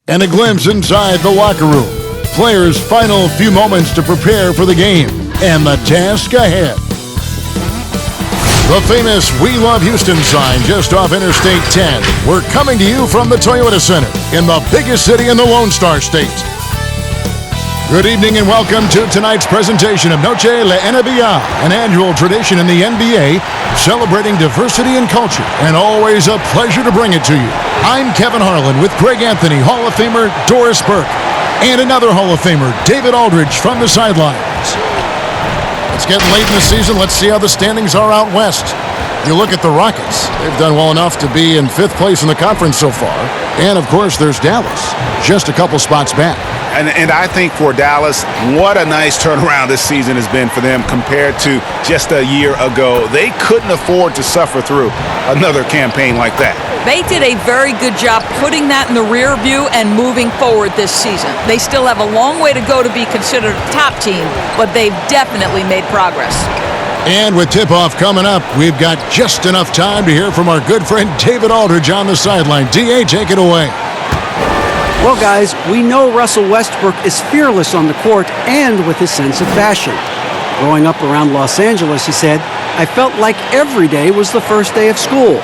and a glimpse inside the locker room. Players' final few moments to prepare for the game and the task ahead. The famous We Love Houston sign just off Interstate 10. We're coming to you from the Toyota Center in the biggest city in the Lone Star State. Good evening and welcome to tonight's presentation of Noche La NBA, an annual tradition in the NBA celebrating diversity and culture, and always a pleasure to bring it to you. I'm Kevin Harlan with Greg Anthony, Hall of Famer Doris Burke, and another Hall of Famer, David Aldridge, from the sidelines. It's getting late in the season. Let's see how the standings are out west. You look at the Rockets. They've done well enough to be in 5th place in the conference so far. And, of course, there's Dallas, just a couple spots back. And I think for Dallas, what a nice turnaround this season has been for them compared to just a year ago. They couldn't afford to suffer through another campaign like that. They did a very good job putting that in the rear view and moving forward this season. They still have a long way to go to be considered a top team, but they've definitely made progress. And with tip-off coming up, we've got just enough time to hear from our good friend David Aldridge on the sideline. D.A., take it away. Well, guys, we know Russell Westbrook is fearless on the court and with his sense of fashion. Growing up around Los Angeles, he said, I felt like every day was the first day of school.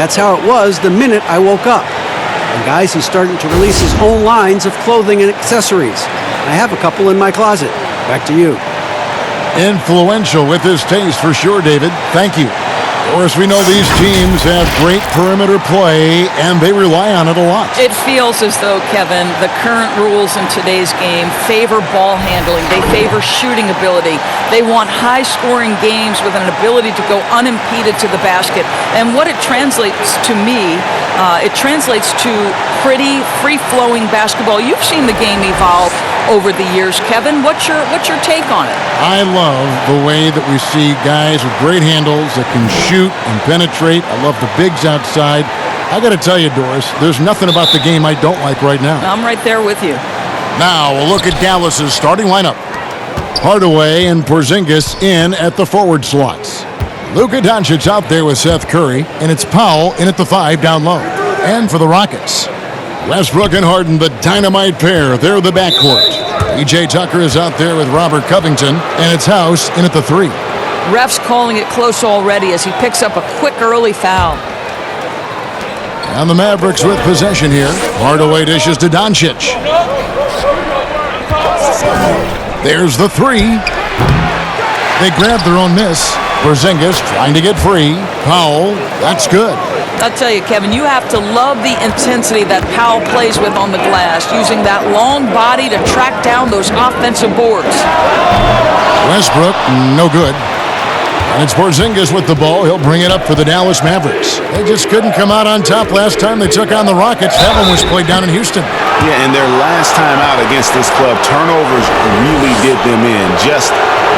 That's how it was the minute I woke up. And guys, he's starting to release his own lines of clothing and accessories. I have a couple in my closet. Back to you. Influential with his taste for sure, David. Thank you. Of course, we know these teams have great perimeter play, and they rely on it a lot. It feels as though, Kevin, the current rules in today's game favor ball handling. They favor shooting ability. They want high-scoring games with an ability to go unimpeded to the basket. And what it translates to me, it translates to pretty free-flowing basketball. You've seen the game evolve over the years, Kevin. What's your take on it? I love the way that we see guys with great handles that can shoot and penetrate. I love the bigs outside. I got to tell you, Doris, there's nothing about the game I don't like right now. I'm right there with you. Now we'll look at Dallas's starting lineup. Hardaway and Porzingis in at the forward slots. Luka Doncic out there with Seth Curry, and it's Powell in at the 5 down low. And for the Rockets, Westbrook and Harden, the dynamite pair. They're the backcourt. P.J. Tucker is out there with Robert Covington, and it's House in at the 3. Ref's calling it close already as he picks up a quick early foul. And the Mavericks with possession here. Hardaway dishes to Doncic. There's the 3. They grab their own miss. Porzingis trying to get free. Powell, that's good. I'll tell you, Kevin, you have to love the intensity that Powell plays with on the glass, using that long body to track down those offensive boards. Westbrook, no good. And it's Porzingis with the ball. He'll bring it up for the Dallas Mavericks. They just couldn't come out on top last time they took on the Rockets. That one was played down in Houston. Yeah, and their last time out against this club, turnovers really did them in. Just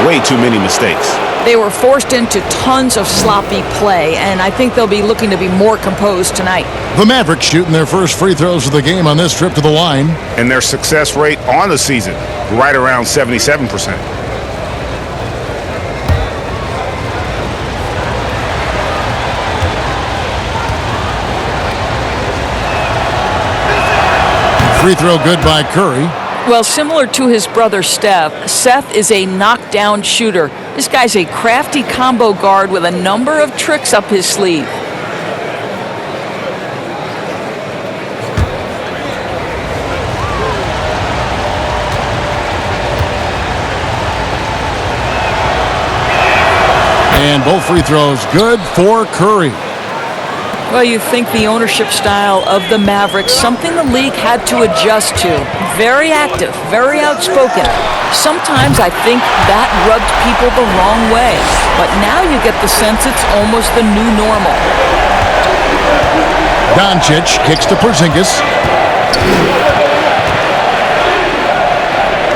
way too many mistakes. They were forced into tons of sloppy play, and I think they'll be looking to be more composed tonight. The Mavericks shooting their first free throws of the game on this trip to the line. And their success rate on the season, right around 77%. Free throw good by Curry. Well, similar to his brother Steph, Seth is a knockdown shooter. This guy's a crafty combo guard with a number of tricks up his sleeve. And both free throws good for Curry. Well, you think the ownership style of the Mavericks, something the league had to adjust to. Very active, very outspoken. Sometimes I think that rubbed people the wrong way. But now you get the sense it's almost the new normal. Doncic kicks to Porzingis.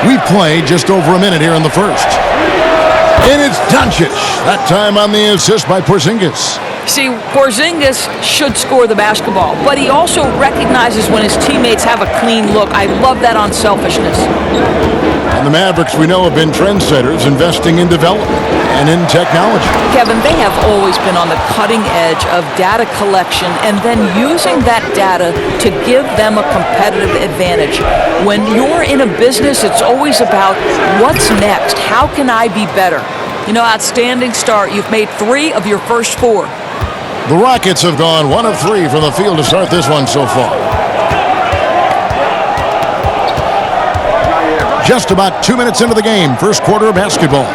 We've played just over a minute here in the first. And it's Doncic. That time on the assist by Porzingis. See, Porzingis should score the basketball, but he also recognizes when his teammates have a clean look. I love that unselfishness. And the Mavericks, we know, have been trendsetters, investing in development and in technology. Kevin, they have always been on the cutting edge of data collection and then using that data to give them a competitive advantage. When you're in a business, it's always about what's next? How can I be better? You know, outstanding start. You've made 3 of your first 4. The Rockets have gone 1 of 3 from the field to start this one so far. Just about 2 minutes into the game, first quarter of basketball.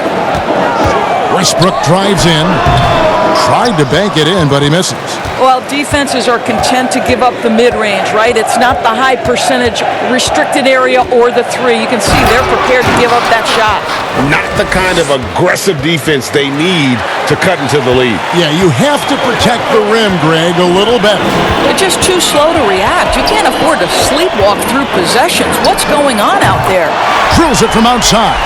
Westbrook drives in, tried to bank it in, but he misses. Well, defenses are content to give up the mid-range, right? It's not the high percentage restricted area or the 3. You can see they're prepared to give up that shot. Not the kind of aggressive defense they need to cut into the lead. Yeah, you have to protect the rim, Greg, a little better. They're just too slow to react. You can't afford to sleepwalk through possessions. What's going on out there? Drills it from outside.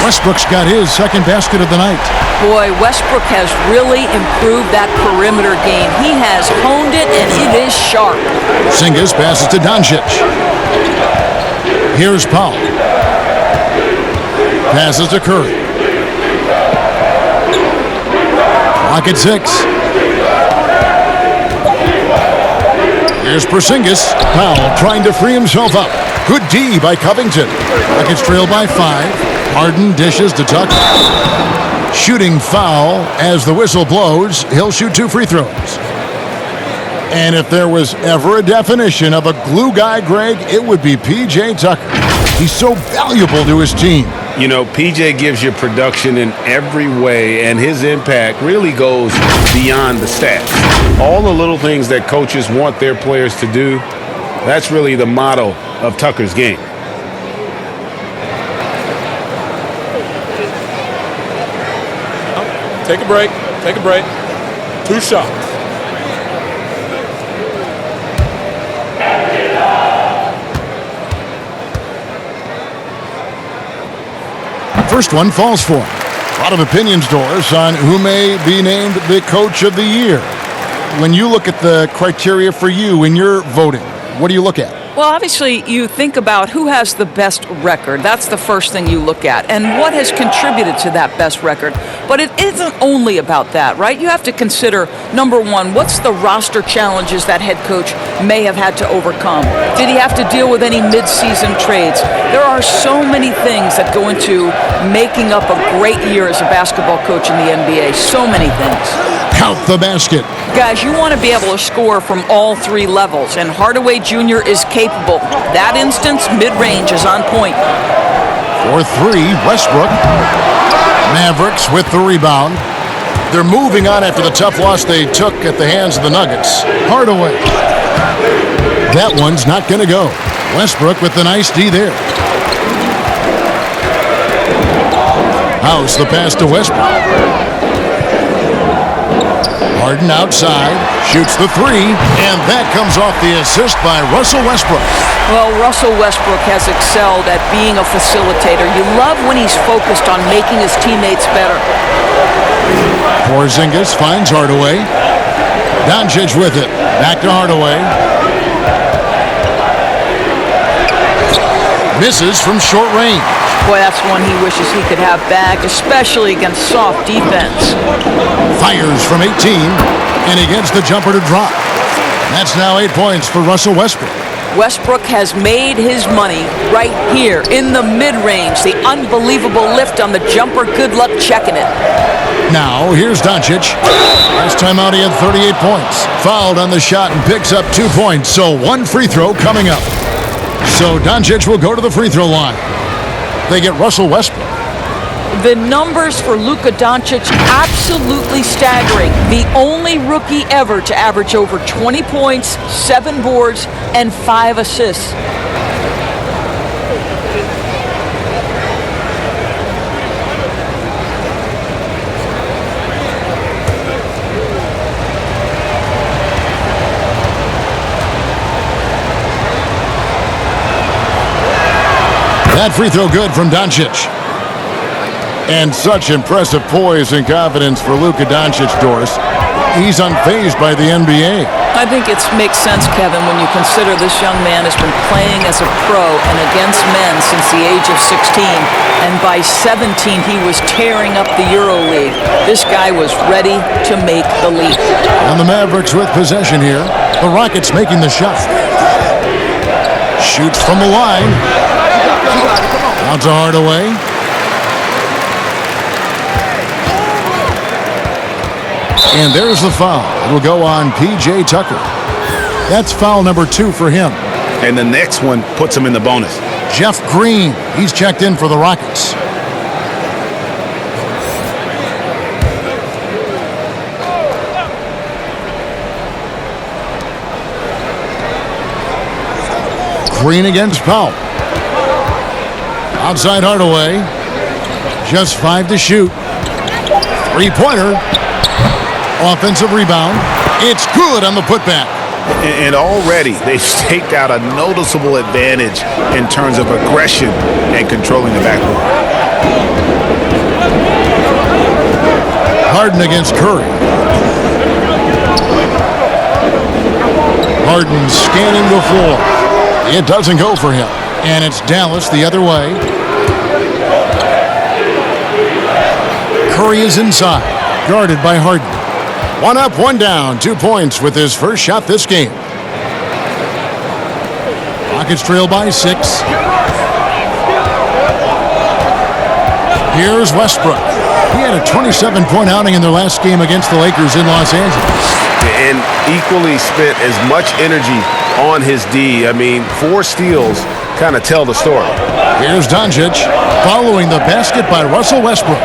Westbrook's got his second basket of the night. Boy, Westbrook has really improved that perimeter game. He has honed it, and it is sharp. Porzingis passes to Doncic. Here's Powell. Passes to Curry. Clock at 6. Here's Porzingis. Powell trying to free himself up. Good D by Covington. Rockets trail by 5. Harden dishes to Tucker. Shooting foul as the whistle blows. He'll shoot 2 free throws. And if there was ever a definition of a glue guy, Greg, it would be P.J. Tucker. He's so valuable to his team. You know, P.J. gives you production in every way, and his impact really goes beyond the stats. All the little things that coaches want their players to do, that's really the motto of Tucker's game. Take a break. Take a break. 2 shots. First one falls for him. A lot of opinions, Doris, on who may be named the coach of the year. When you look at the criteria for you in your voting, what do you look at? Well, obviously, you think about who has the best record. That's the first thing you look at. And what has contributed to that best record. But it isn't only about that, right? You have to consider, number one, what's the roster challenges that head coach may have had to overcome? Did he have to deal with any mid-season trades? There are so many things that go into making up a great year as a basketball coach in the NBA. So many things. Count the basket. Guys, you want to be able to score from all 3 levels, and Hardaway Jr. is capable. That instance, mid-range is on point. For 3, Westbrook. Mavericks with the rebound. They're moving on after the tough loss they took at the hands of the Nuggets. Hardaway. That one's not going to go. Westbrook with the nice D there. House the pass to Westbrook. Harden outside, shoots the 3, and that comes off the assist by Russell Westbrook. Well, Russell Westbrook has excelled at being a facilitator. You love when he's focused on making his teammates better. Porzingis finds Hardaway. Doncic with it. Back to Hardaway. Misses from short range. Boy, that's one he wishes he could have back, especially against soft defense. Fires from 18, and he gets the jumper to drop. That's now 8 points for Russell Westbrook. Westbrook has made his money right here in the mid-range. The unbelievable lift on the jumper. Good luck checking it. Now, here's Doncic. Last time out, he had 38 points. Fouled on the shot and picks up 2 points, so 1 free throw coming up. So Doncic will go to the free throw line. They get Russell Westbrook. The numbers for Luka Doncic, absolutely staggering. The only rookie ever to average over 20 points, 7 boards, and 5 assists. That free throw good from Doncic. And such impressive poise and confidence for Luka Doncic, Doris. He's unfazed by the NBA. I think it makes sense, Kevin, when you consider this young man has been playing as a pro and against men since the age of 16. And by 17, he was tearing up the EuroLeague. This guy was ready to make the leap. And the Mavericks with possession here. The Rockets making the shot. Shoots from the line. Out to Hardaway. And there's the foul. It will go on P.J. Tucker. That's foul number 2 for him. And the next one puts him in the bonus. Jeff Green, he's checked in for the Rockets. Green against Powell. Outside Hardaway. Just 5 to shoot. 3-pointer. Offensive rebound. It's good on the putback. And already they've staked out a noticeable advantage in terms of aggression and controlling the backcourt. Harden against Curry. Harden scanning the floor. It doesn't go for him. And it's Dallas the other way. Curry is inside, guarded by Harden. 1 up, 1 down, 2 points with his first shot this game. Rockets trail by 6. Here's Westbrook. He had a 27-point outing in their last game against the Lakers in Los Angeles. And equally spent as much energy on his D. I mean, 4 steals kind of tell the story. Here's Doncic following the basket by Russell Westbrook.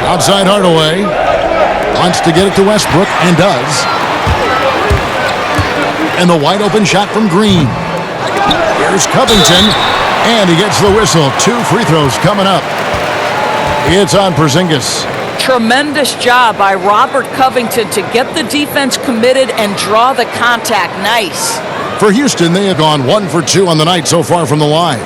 Outside Hardaway. Wants to get it to Westbrook and does. And the wide open shot from Green. Here's Covington. And he gets the whistle. 2 free throws coming up. It's on Porzingis. Tremendous job by Robert Covington to get the defense committed and draw the contact. Nice. For Houston, they have gone 1 for 2 on the night so far from the line.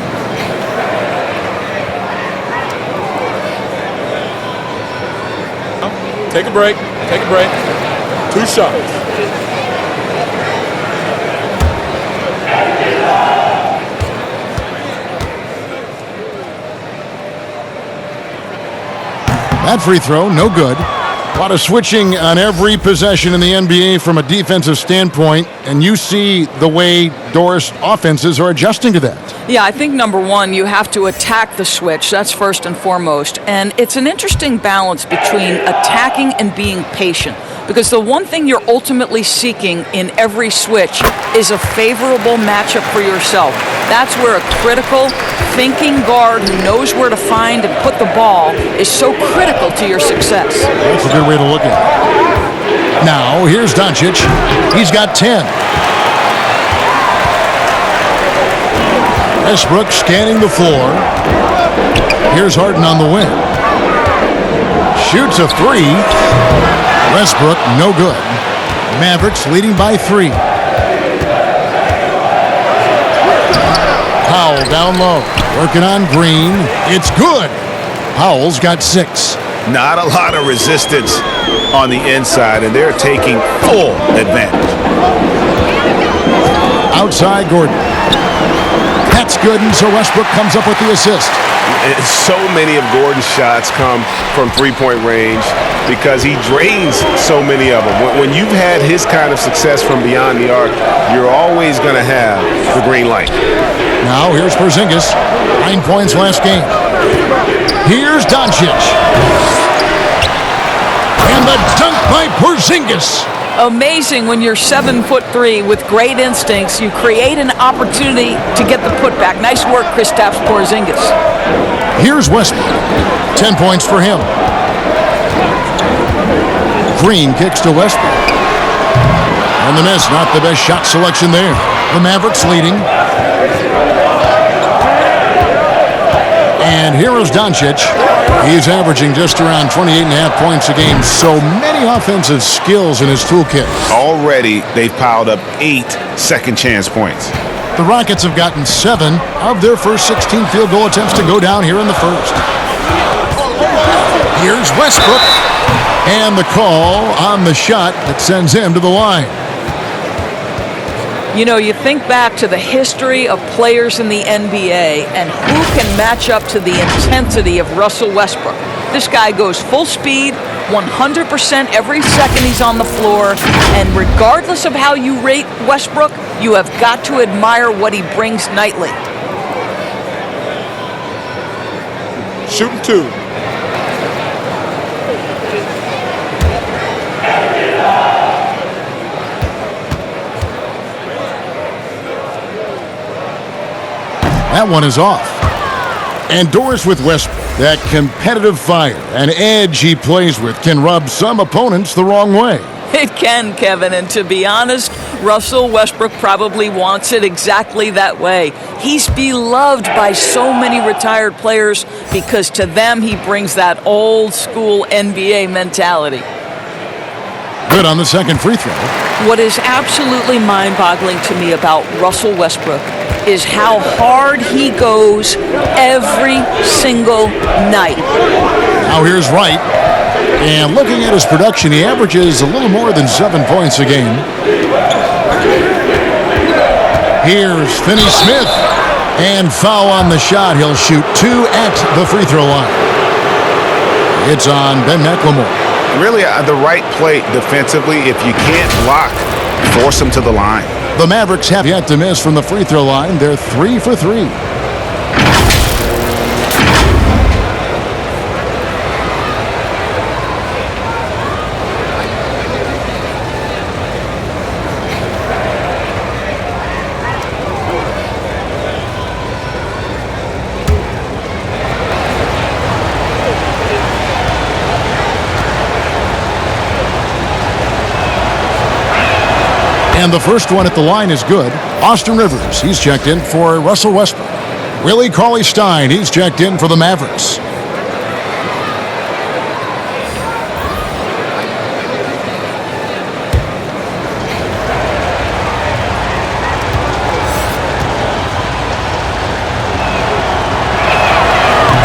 Take a break. Take a break. 2 shots. That free throw, no good. A lot of switching on every possession in the NBA from a defensive standpoint, and you see the way Doris offenses are adjusting to that. Yeah, I think number one, you have to attack the switch. That's first and foremost. And it's an interesting balance between attacking and being patient. Because the one thing you're ultimately seeking in every switch is a favorable matchup for yourself. That's where a critical, thinking guard who knows where to find and put the ball is so critical to your success. That's a good way to look at it. Now, here's Doncic. He's got 10. Westbrook scanning the floor. Here's Harden on the wing. Shoots a 3. Westbrook, no good. Mavericks leading by 3. Powell down low. Working on Green. It's good. Powell's got 6. Not a lot of resistance on the inside, and they're taking full advantage. Outside Gordon. That's good, and so Westbrook comes up with the assist. And so many of Gordon's shots come from three-point range because he drains so many of them. When you've had his kind of success from beyond the arc, you're always going to have the green light. Now here's Porzingis. 9 points last game. Here's Doncic. And the dunk by Porzingis. Amazing when you're 7'3" with great instincts. You create an opportunity to get the putback. Nice work, Kristaps Porzingis. Here's Westbrook. 10 points for him. Green kicks to Westbrook. And the miss, not the best shot selection there. The Mavericks leading. And here is Doncic. He's averaging just around 28.5 points a game. So many offensive skills in his toolkit. Already, they've piled up 8 second chance points. The Rockets have gotten 7 of their first 16 field goal attempts to go down here in the first. Here's Westbrook. And the call on the shot that sends him to the line. You know, you think back to the history of players in the NBA and who can match up to the intensity of Russell Westbrook. This guy goes full speed, 100% every second he's on the floor, and regardless of how you rate Westbrook, you have got to admire what he brings nightly. Shooting 2. That one is off. And doors with Westbrook. That competitive fire and edge he plays with can rub some opponents the wrong way. It can, Kevin, and to be honest, Russell Westbrook probably wants it exactly that way. He's beloved by so many retired players because to them he brings that old school NBA mentality. Good on the second free throw. What is absolutely mind-boggling to me about Russell Westbrook is how hard he goes every single night. Now here's Wright. And looking at his production, he averages a little more than 7 points a game. Here's Finney-Smith. And foul on the shot. He'll shoot 2 at the free throw line. It's on Ben McLemore. Really, the right play defensively. If you can't block, force him to the line. The Mavericks have yet to miss from the free throw line. They're 3 for 3. And the first one at the line is good. Austin Rivers, he's checked in for Russell Westbrook. Willie Cauley-Stein, he's checked in for the Mavericks.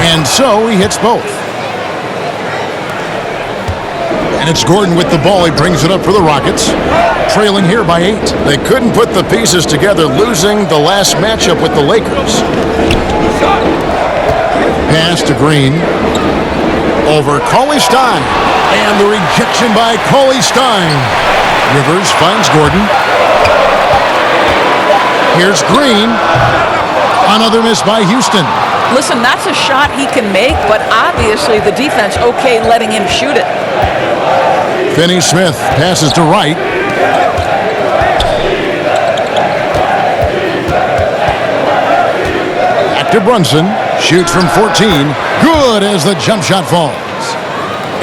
And so he hits both. And it's Gordon with the ball. He brings it up for the Rockets. Trailing here by 8. They couldn't put the pieces together, losing the last matchup with the Lakers. Pass to Green. Over Cauley-Stein. And the rejection by Cauley-Stein. Rivers finds Gordon. Here's Green. Another miss by Houston. Listen, that's a shot he can make, but obviously the defense okay letting him shoot it. Finney-Smith passes to Wright. Back to Brunson. Shoots from 14. Good as the jump shot falls.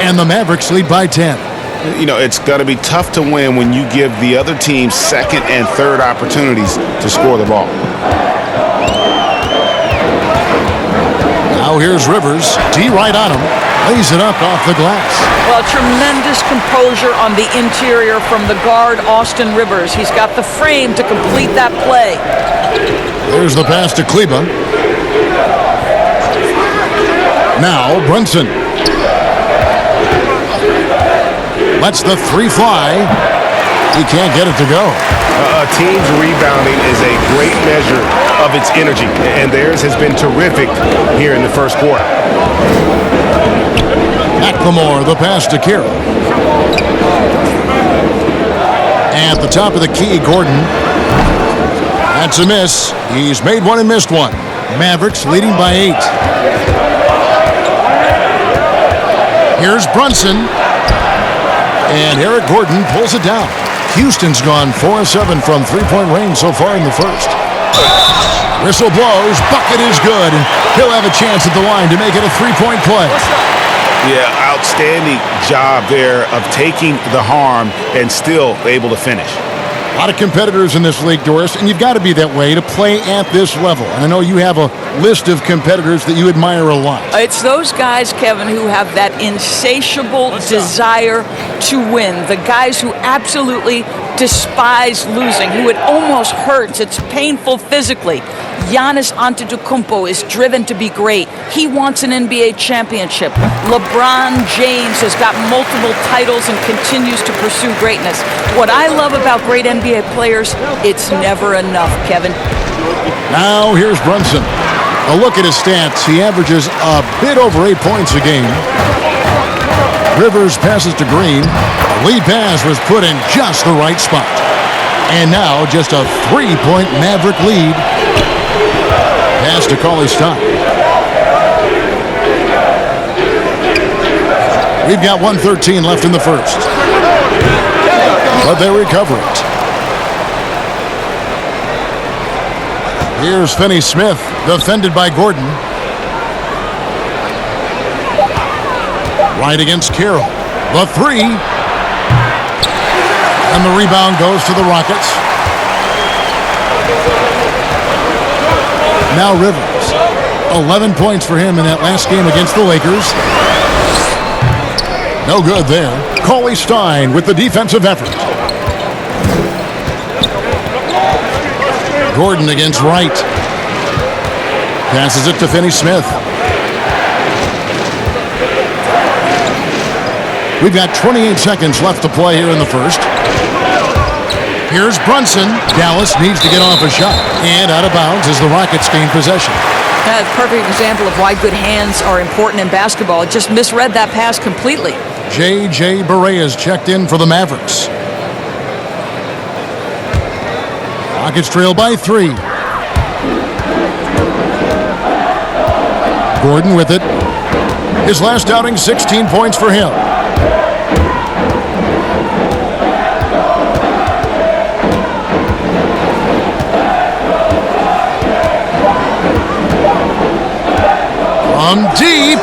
And the Mavericks lead by 10. You know, it's going to be tough to win when you give the other team second and third opportunities to score the ball. Now here's Rivers. D right on him. Lays it up off the glass. Well, tremendous composure on the interior from the guard, Austin Rivers. He's got the frame to complete that play. There's the pass to Kleba. Now Brunson. Lets the 3 fly. He can't get it to go. A team's rebounding is a great measure of its energy, and theirs has been terrific here in the first quarter. McLemore, the pass to Kira. At the top of the key, Gordon. That's a miss. He's made one and missed one. Mavericks leading by 8. Here's Brunson. And Eric Gordon pulls it down. Houston's gone 4 of 7 from three-point range so far in the first. Whistle blows. Bucket is good. And he'll have a chance at the line to make it a three-point play. Yeah, outstanding job there of taking the harm and still able to finish. A lot of competitors in this league, Doris, and you've got to be that way to play at this level. And I know you have a list of competitors that you admire a lot. It's those guys, Kevin, who have that insatiable desire to win. The guys who absolutely despise losing, who it almost hurts. It's painful physically. Giannis Antetokounmpo is driven to be great. He wants an NBA championship. LeBron James has got multiple titles and continues to pursue greatness. What I love about great NBA players, it's never enough, Kevin. Now here's Brunson. A look at his stats. He averages a bit over 8 points a game. Rivers passes to Green. The lead pass was put in just the right spot. And now just a 3-point Maverick lead. Pass to Cauley-Stein. We've got 1:13 left in the first. But they recover it. Here's Finney-Smith, defended by Gordon. Right against Carroll. The three. And the rebound goes to the Rockets. Now Rivers. 11 points for him in that last game against the Lakers. No good there. Cauley-Stein with the defensive effort. Gordon against Wright. Passes it to Finney-Smith. We've got 28 seconds left to play here in the first. Here's Brunson. Dallas needs to get off a shot. And out of bounds as the Rockets gain possession. That's a perfect example of why good hands are important in basketball. It just misread that pass completely. J.J. Barea checked in for the Mavericks. Rockets trail by 3. Gordon with it. His last outing, 16 points for him. From deep.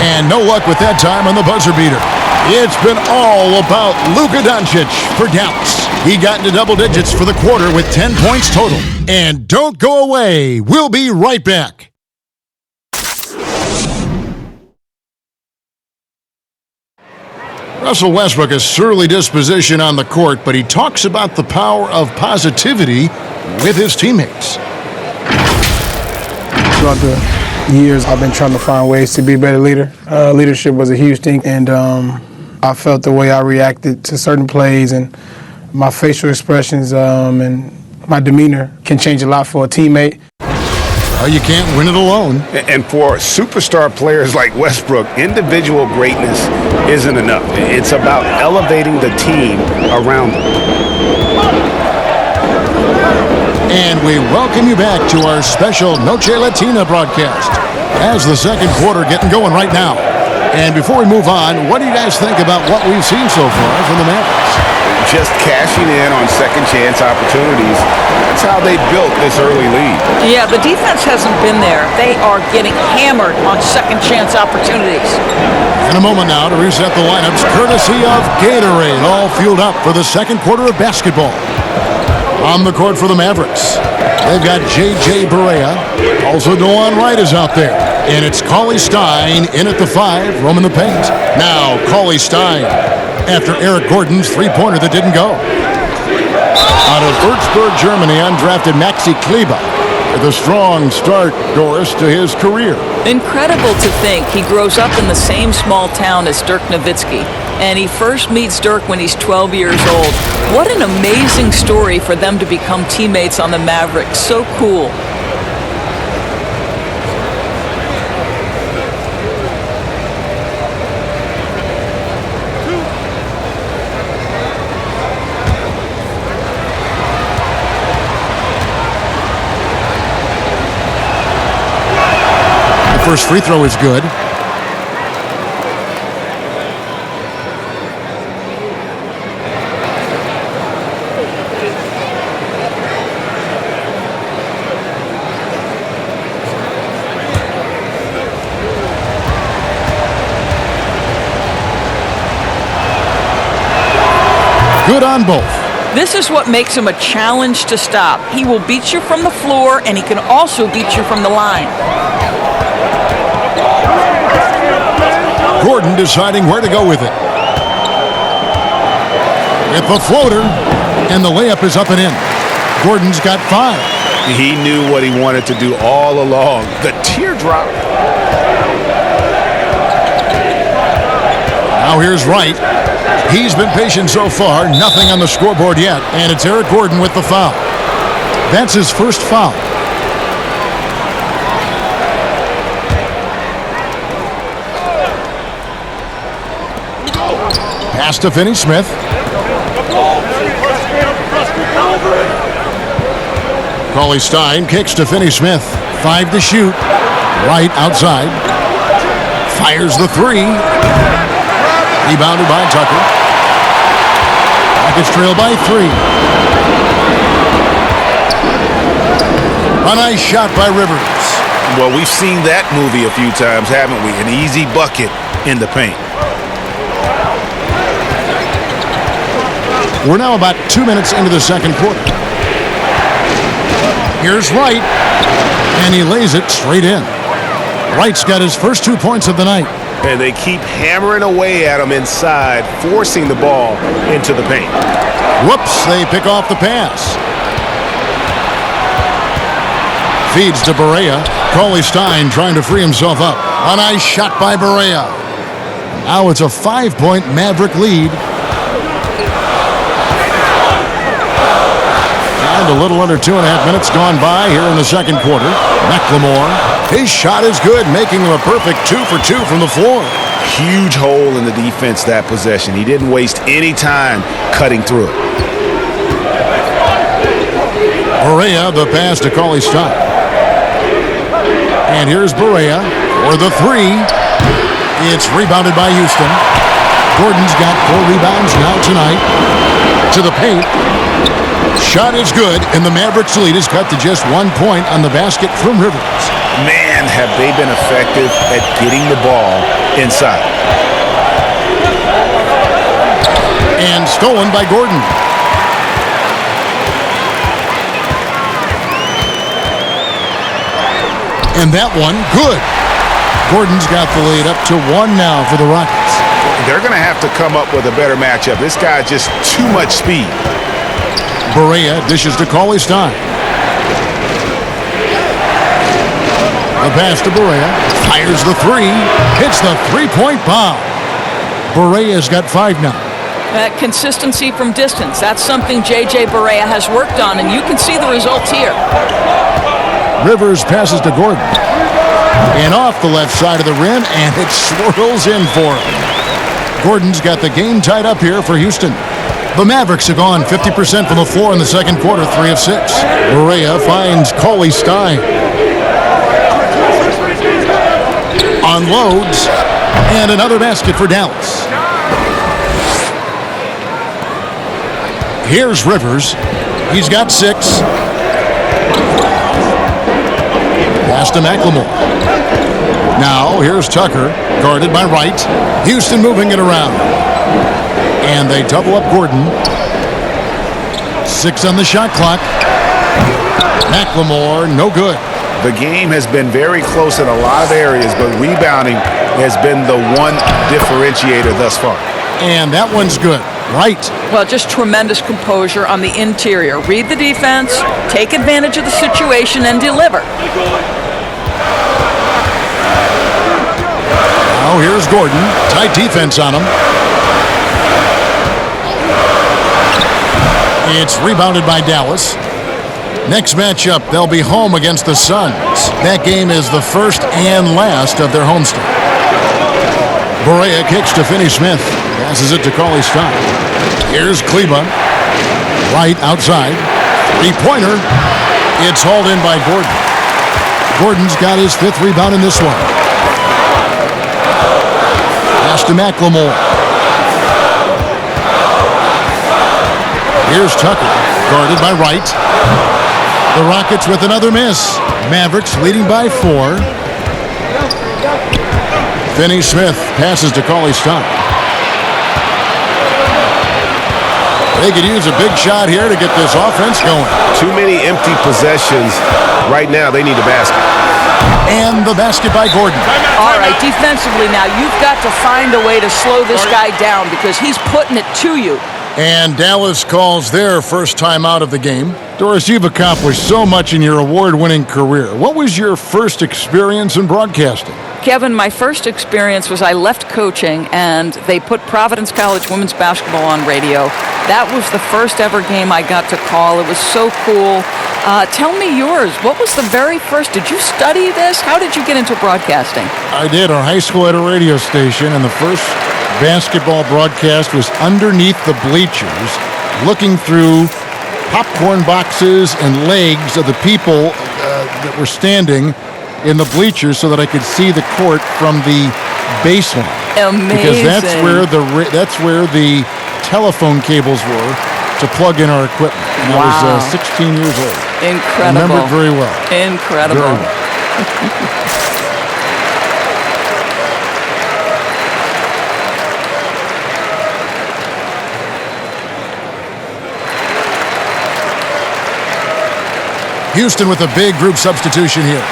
And no luck with that time on the buzzer beater. It's been all about Luka Doncic for Dallas. He got into double digits for the quarter with 10 points total. And don't go away. We'll be right back. Russell Westbrook has surly disposition on the court, but he talks about the power of positivity with his teammates. Throughout the years, I've been trying to find ways to be a better leader. Leadership was a huge thing, and I felt the way I reacted to certain plays and my facial expressions and my demeanor can change a lot for a teammate. Well, you can't win it alone. And for superstar players like Westbrook, individual greatness isn't enough. It's about elevating the team around them. And we welcome you back to our special Noche Latina broadcast as the second quarter getting going right now. And before we move on, what do you guys think about what we've seen so far from the Mavericks? Just cashing in on second chance opportunities. That's how they built this early lead. Yeah, the defense hasn't been there. They are getting hammered on second chance opportunities. In a moment now to reset the lineups, courtesy of Gatorade, all fueled up for the second quarter of basketball. On the court for the Mavericks, they've got J.J. Barea. Also, DeJuan Wright is out there. And it's Cauley-Stein in at the 5, roaming the paint. Now, Cauley-Stein after Eric Gordon's three-pointer that didn't go. Out of Würzburg, Germany, undrafted Maxi Kleber with a strong start, Doris, to his career. Incredible to think he grows up in the same small town as Dirk Nowitzki, and he first meets Dirk when he's 12 years old. What an amazing story for them to become teammates on the Mavericks. So cool. First free throw is good. Good on both. This is what makes him a challenge to stop. He will beat you from the floor, and he can also beat you from the line. Gordon deciding where to go with it. With the floater, and the layup is up and in. Gordon's got 5. He knew what he wanted to do all along. The teardrop. Now here's Wright. He's been patient so far. Nothing on the scoreboard yet. And it's Eric Gordon with the foul. That's his first foul. Pass to Finney-Smith. Cauley-Stein kicks to Finney-Smith. 5 to shoot. Right outside. Fires the 3. Rebounded by Tucker. Rockets trail by 3. A nice shot by Rivers. Well, we've seen that movie a few times, haven't we? An easy bucket in the paint. We're now about 2 minutes into the second quarter. Here's Wright, and he lays it straight in. Wright's got his first 2 points of the night. And they keep hammering away at him inside, forcing the ball into the paint. Whoops, they pick off the pass. Feeds to Barea. Cauley-Stein trying to free himself up. A nice shot by Barea. Now it's a 5-point Maverick lead. And a little under 2.5 minutes gone by here in the second quarter. McLemore, his shot is good, making him a perfect 2 for 2 from the floor. Huge hole in the defense that possession. He didn't waste any time cutting through it. Barea, the pass to Cauley-Stein. And here's Barea for the 3. It's rebounded by Houston. Gordon's got 4 rebounds now tonight. To the paint. Shot is good, and the Mavericks lead is cut to just 1 point on the basket from Rivers. Man, have they been effective at getting the ball inside. And stolen by Gordon. And that one, good. Gordon's got the lead up to 1 now for the Rockets. They're going to have to come up with a better matchup. This guy just too much speed. Barea dishes to Cauley-Stein. The pass to Barea. Fires the 3. Hits the 3-point bomb. Barea's got 5 now. That consistency from distance, that's something J.J. Barea has worked on, and you can see the results here. Rivers passes to Gordon. And off the left side of the rim, and it swirls in for him. Gordon's got the game tied up here for Houston. The Mavericks have gone 50% from the floor in the second quarter, 3 of 6. Barea finds Cauley-Stein. Unloads. And another basket for Dallas. Here's Rivers. He's got 6. Pass to McLemore. Now, here's Tucker, guarded by Wright. Houston moving it around. And they double up Gordon. 6 on the shot clock. McLemore, no good. The game has been very close in a lot of areas, but rebounding has been the one differentiator thus far. And that one's good. Right. Well, just tremendous composure on the interior. Read the defense, take advantage of the situation, and deliver. Now here's Gordon. Tight defense on him. It's rebounded by Dallas. Next matchup, they'll be home against the Suns. That game is the first and last of their homestand. Barea kicks to Finney-Smith. Passes it to Cauley-Stein. Here's Kleba. Right outside. 3-pointer. It's hauled in by Gordon. Gordon's got his 5th rebound in this one. Pass to McLemore. Here's Tucker, guarded by Wright. The Rockets with another miss. Mavericks leading by 4. Finney-Smith passes to Cauley-Stein. They could use a big shot here to get this offense going. Too many empty possessions. Right now, they need a basket. And the basket by Gordon. All right, defensively now, you've got to find a way to slow this guy down because he's putting it to you. And Dallas calls their first timeout of the game. Doris, you've accomplished so much in your award-winning career. What was your first experience in broadcasting? Kevin, my first experience was I left coaching and they put Providence College women's basketball on radio. That was the first ever game I got to call. It was so cool. Tell me yours. What was the very first? Did you study this? How did you get into broadcasting? I did. Our high school had a radio station, and the first basketball broadcast was underneath the bleachers, looking through popcorn boxes and legs of the people that were standing in the bleachers so that I could see the court from the baseline. Amazing. Because that's where the telephone cables were to plug in our equipment. And I was 16 years old. Incredible. I remember it very well. Incredible. Very well. Houston with a big group substitution here.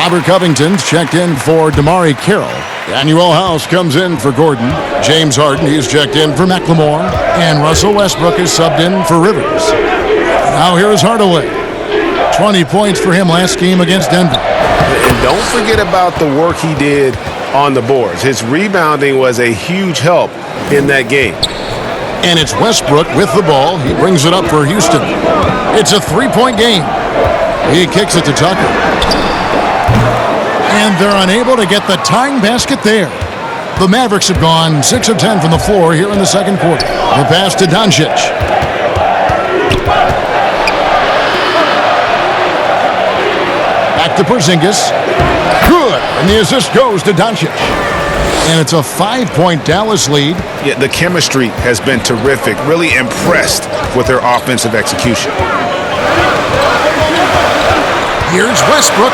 Robert Covington's checked in for Damari Carroll. Daniel House comes in for Gordon. James Harden, he's checked in for McLemore. And Russell Westbrook is subbed in for Rivers. Now here's Hardaway. 20 points for him last game against Denver. And don't forget about the work he did on the boards. His rebounding was a huge help in that game. And it's Westbrook with the ball. He brings it up for Houston. It's a three-point game. He kicks it to Tucker. And they're unable to get the tying basket there. The Mavericks have gone 6 of 10 from the floor here in the second quarter. The pass to Doncic. Back to Porzingis. Good. And the assist goes to Doncic. And it's a 5-point Dallas lead. Yeah, the chemistry has been terrific. Really impressed with their offensive execution. Here's Westbrook.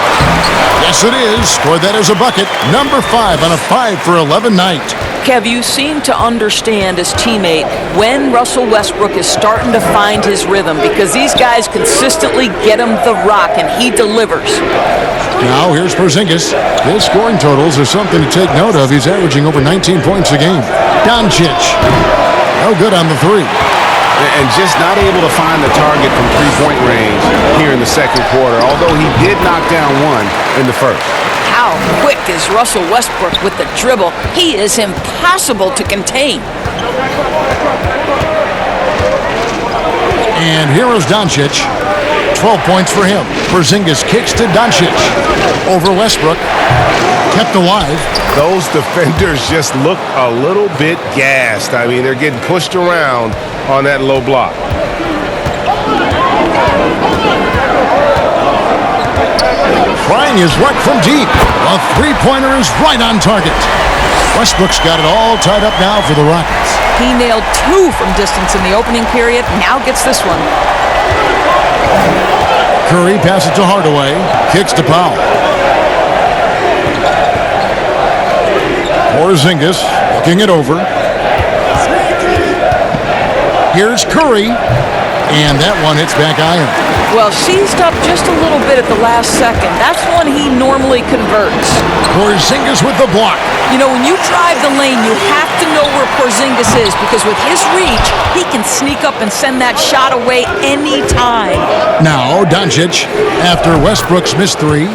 Yes, it is. Scored that as a bucket. Number 5 on a 5 for 11 night. Kev, you seem to understand as teammate when Russell Westbrook is starting to find his rhythm because these guys consistently get him the rock and he delivers. Now here's Porzingis. His scoring totals are something to take note of. He's averaging over 19 points a game. Doncic. No good on the three. And just not able to find the target from three-point range here in the second quarter, although he did knock down one in the first. How quick is Russell Westbrook with the dribble? He is impossible to contain. And here is Doncic. 12 points for him. Porzingis kicks to Doncic. Over Westbrook. Kept alive. Those defenders just look a little bit gassed. I mean, they're getting pushed around on that low block. Trying his luck from deep. A three-pointer is right on target. Westbrook's got it all tied up now for the Rockets. He nailed 2 from distance in the opening period. Now gets this one. Curry passes to Hardaway. Kicks to Powell. Porzingis looking it over. Here's Curry. And that one hits back iron. Well, seized up just a little bit at the last second. That's one he normally converts. Porzingis with the block. You know, when you drive the lane, you have to know where Porzingis is because with his reach, he can sneak up and send that shot away anytime. Now Doncic after Westbrook's missed 3.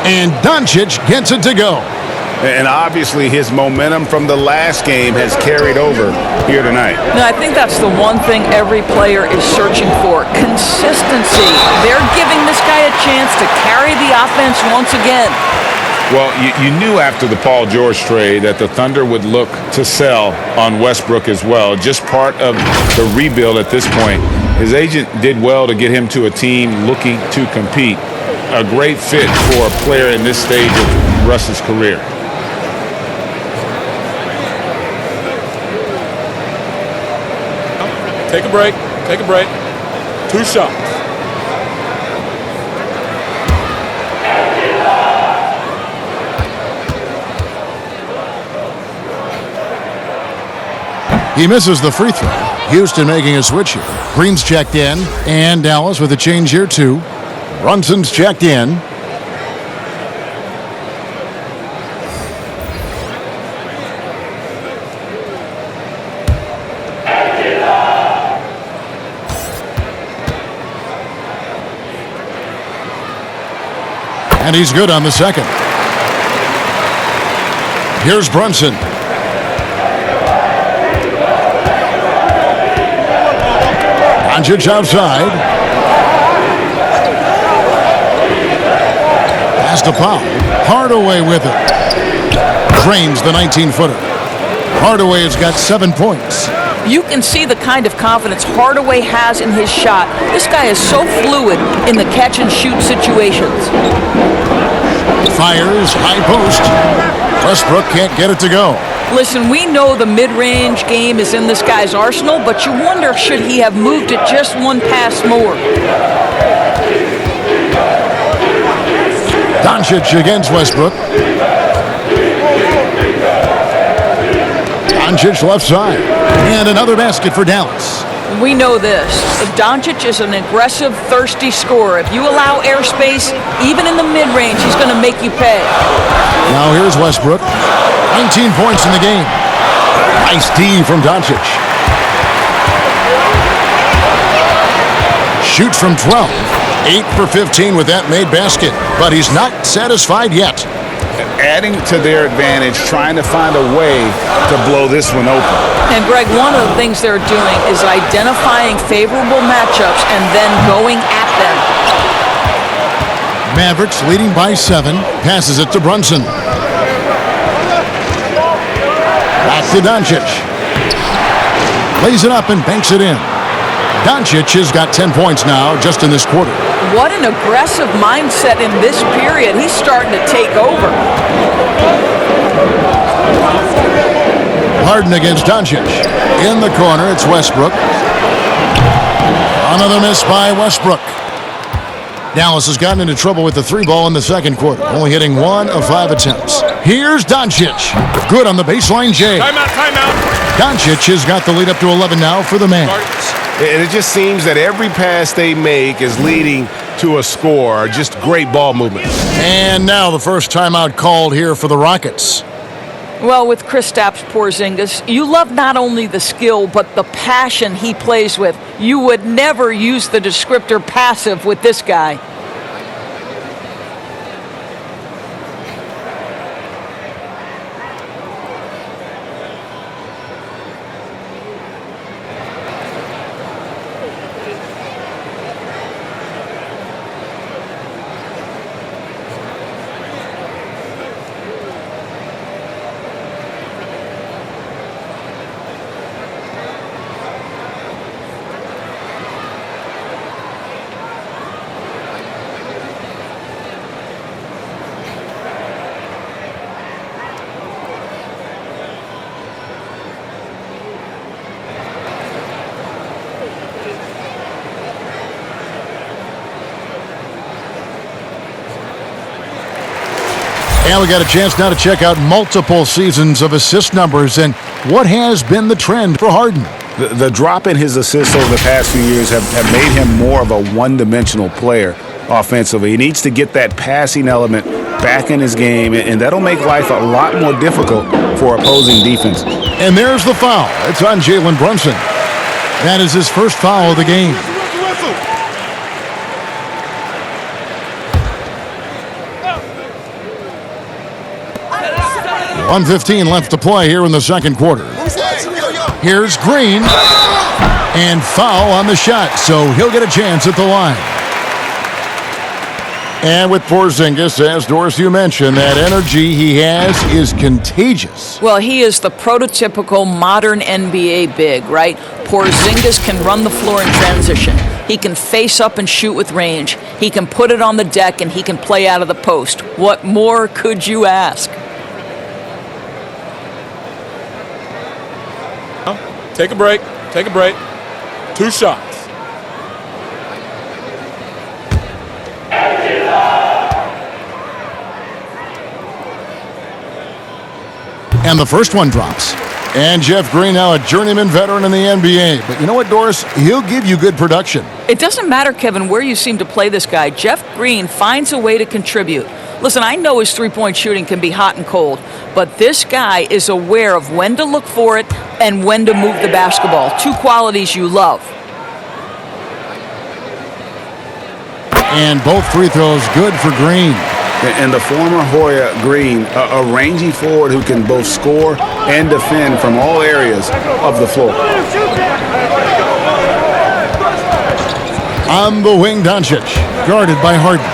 And Doncic gets it to go. And obviously his momentum from the last game has carried over here tonight. No, I think that's the one thing every player is searching for. Consistency. They're giving this guy a chance to carry the offense once again. Well, you knew after the Paul George trade that the Thunder would look to sell on Westbrook as well. Just part of the rebuild at this point. His agent did well to get him to a team looking to compete. A great fit for a player in this stage of Russ's career. Take a break. Take a break. 2 shots. He misses the free throw. Houston making a switch here. Green's checked in. And Dallas with a change here too. Brunson's checked in. And he's good on the second. Here's Brunson. Doncic outside. Pass to Powell. Hardaway with it. Drains the 19-footer. Hardaway has got 7 points. You can see the kind of confidence Hardaway has in his shot. This guy is so fluid in the catch-and-shoot situations. Fires, high post. Westbrook can't get it to go. Listen, we know the mid-range game is in this guy's arsenal, but you wonder should he have moved it just one pass more. Doncic against Westbrook. Doncic left side. And another basket for Dallas. We know this. Doncic is an aggressive, thirsty scorer. If you allow airspace, even in the mid-range, he's going to make you pay. Now here's Westbrook. 19 points in the game. Nice D from Doncic. Shoots from 12. 8 for 15 with that made basket. But he's not satisfied yet. Adding to their advantage, trying to find a way to blow this one open. And Greg, one of the things they're doing is identifying favorable matchups and then going at them. Mavericks leading by 7. Passes it to Brunson. Back to Doncic. Lays it up and banks it in. Doncic has got 10 points now just in this quarter. What an aggressive mindset in this period. He's starting to take over. Harden against Doncic. In the corner, it's Westbrook. Another miss by Westbrook. Dallas has gotten into trouble with the 3-ball in the second quarter, only hitting 1 of 5 attempts. Here's Doncic. Good on the baseline J. Timeout. Doncic has got the lead up to 11 now for the Mavs. And it just seems that every pass they make is leading to a score. Just great ball movement. And now the first timeout called here for the Rockets. Well, with Kristaps Porzingis, you love not only the skill, but the passion he plays with. You would never use the descriptor passive with this guy. And we got a chance now to check out multiple seasons of assist numbers and what has been the trend for Harden. The drop in his assists over the past few years have made him more of a one-dimensional player offensively. He needs to get that passing element back in his game, and that'll make life a lot more difficult for opposing defense. And there's the foul. It's on Jalen Brunson. That is his first foul of the game. 1:15 left to play here in the second quarter. Here's Green. And foul on the shot, so he'll get a chance at the line. And with Porzingis, as Doris, you mentioned, that energy he has is contagious. Well, he is the prototypical modern NBA big, right? Porzingis can run the floor in transition. He can face up and shoot with range. He can put it on the deck, and he can play out of the post. What more could you ask? Take a break. 2 shots. And the first one drops. And Jeff Green, now a journeyman veteran in the NBA. But you know what, Doris? He'll give you good production. It doesn't matter, Kevin, where you seem to play this guy. Jeff Green finds a way to contribute. Listen, I know his three-point shooting can be hot and cold, but this guy is aware of when to look for it and when to move the basketball. 2 qualities you love. And both free throws good for Green. And the former Hoya Green, a rangy forward who can both score and defend from all areas of the floor. On the wing, Doncic, guarded by Harden.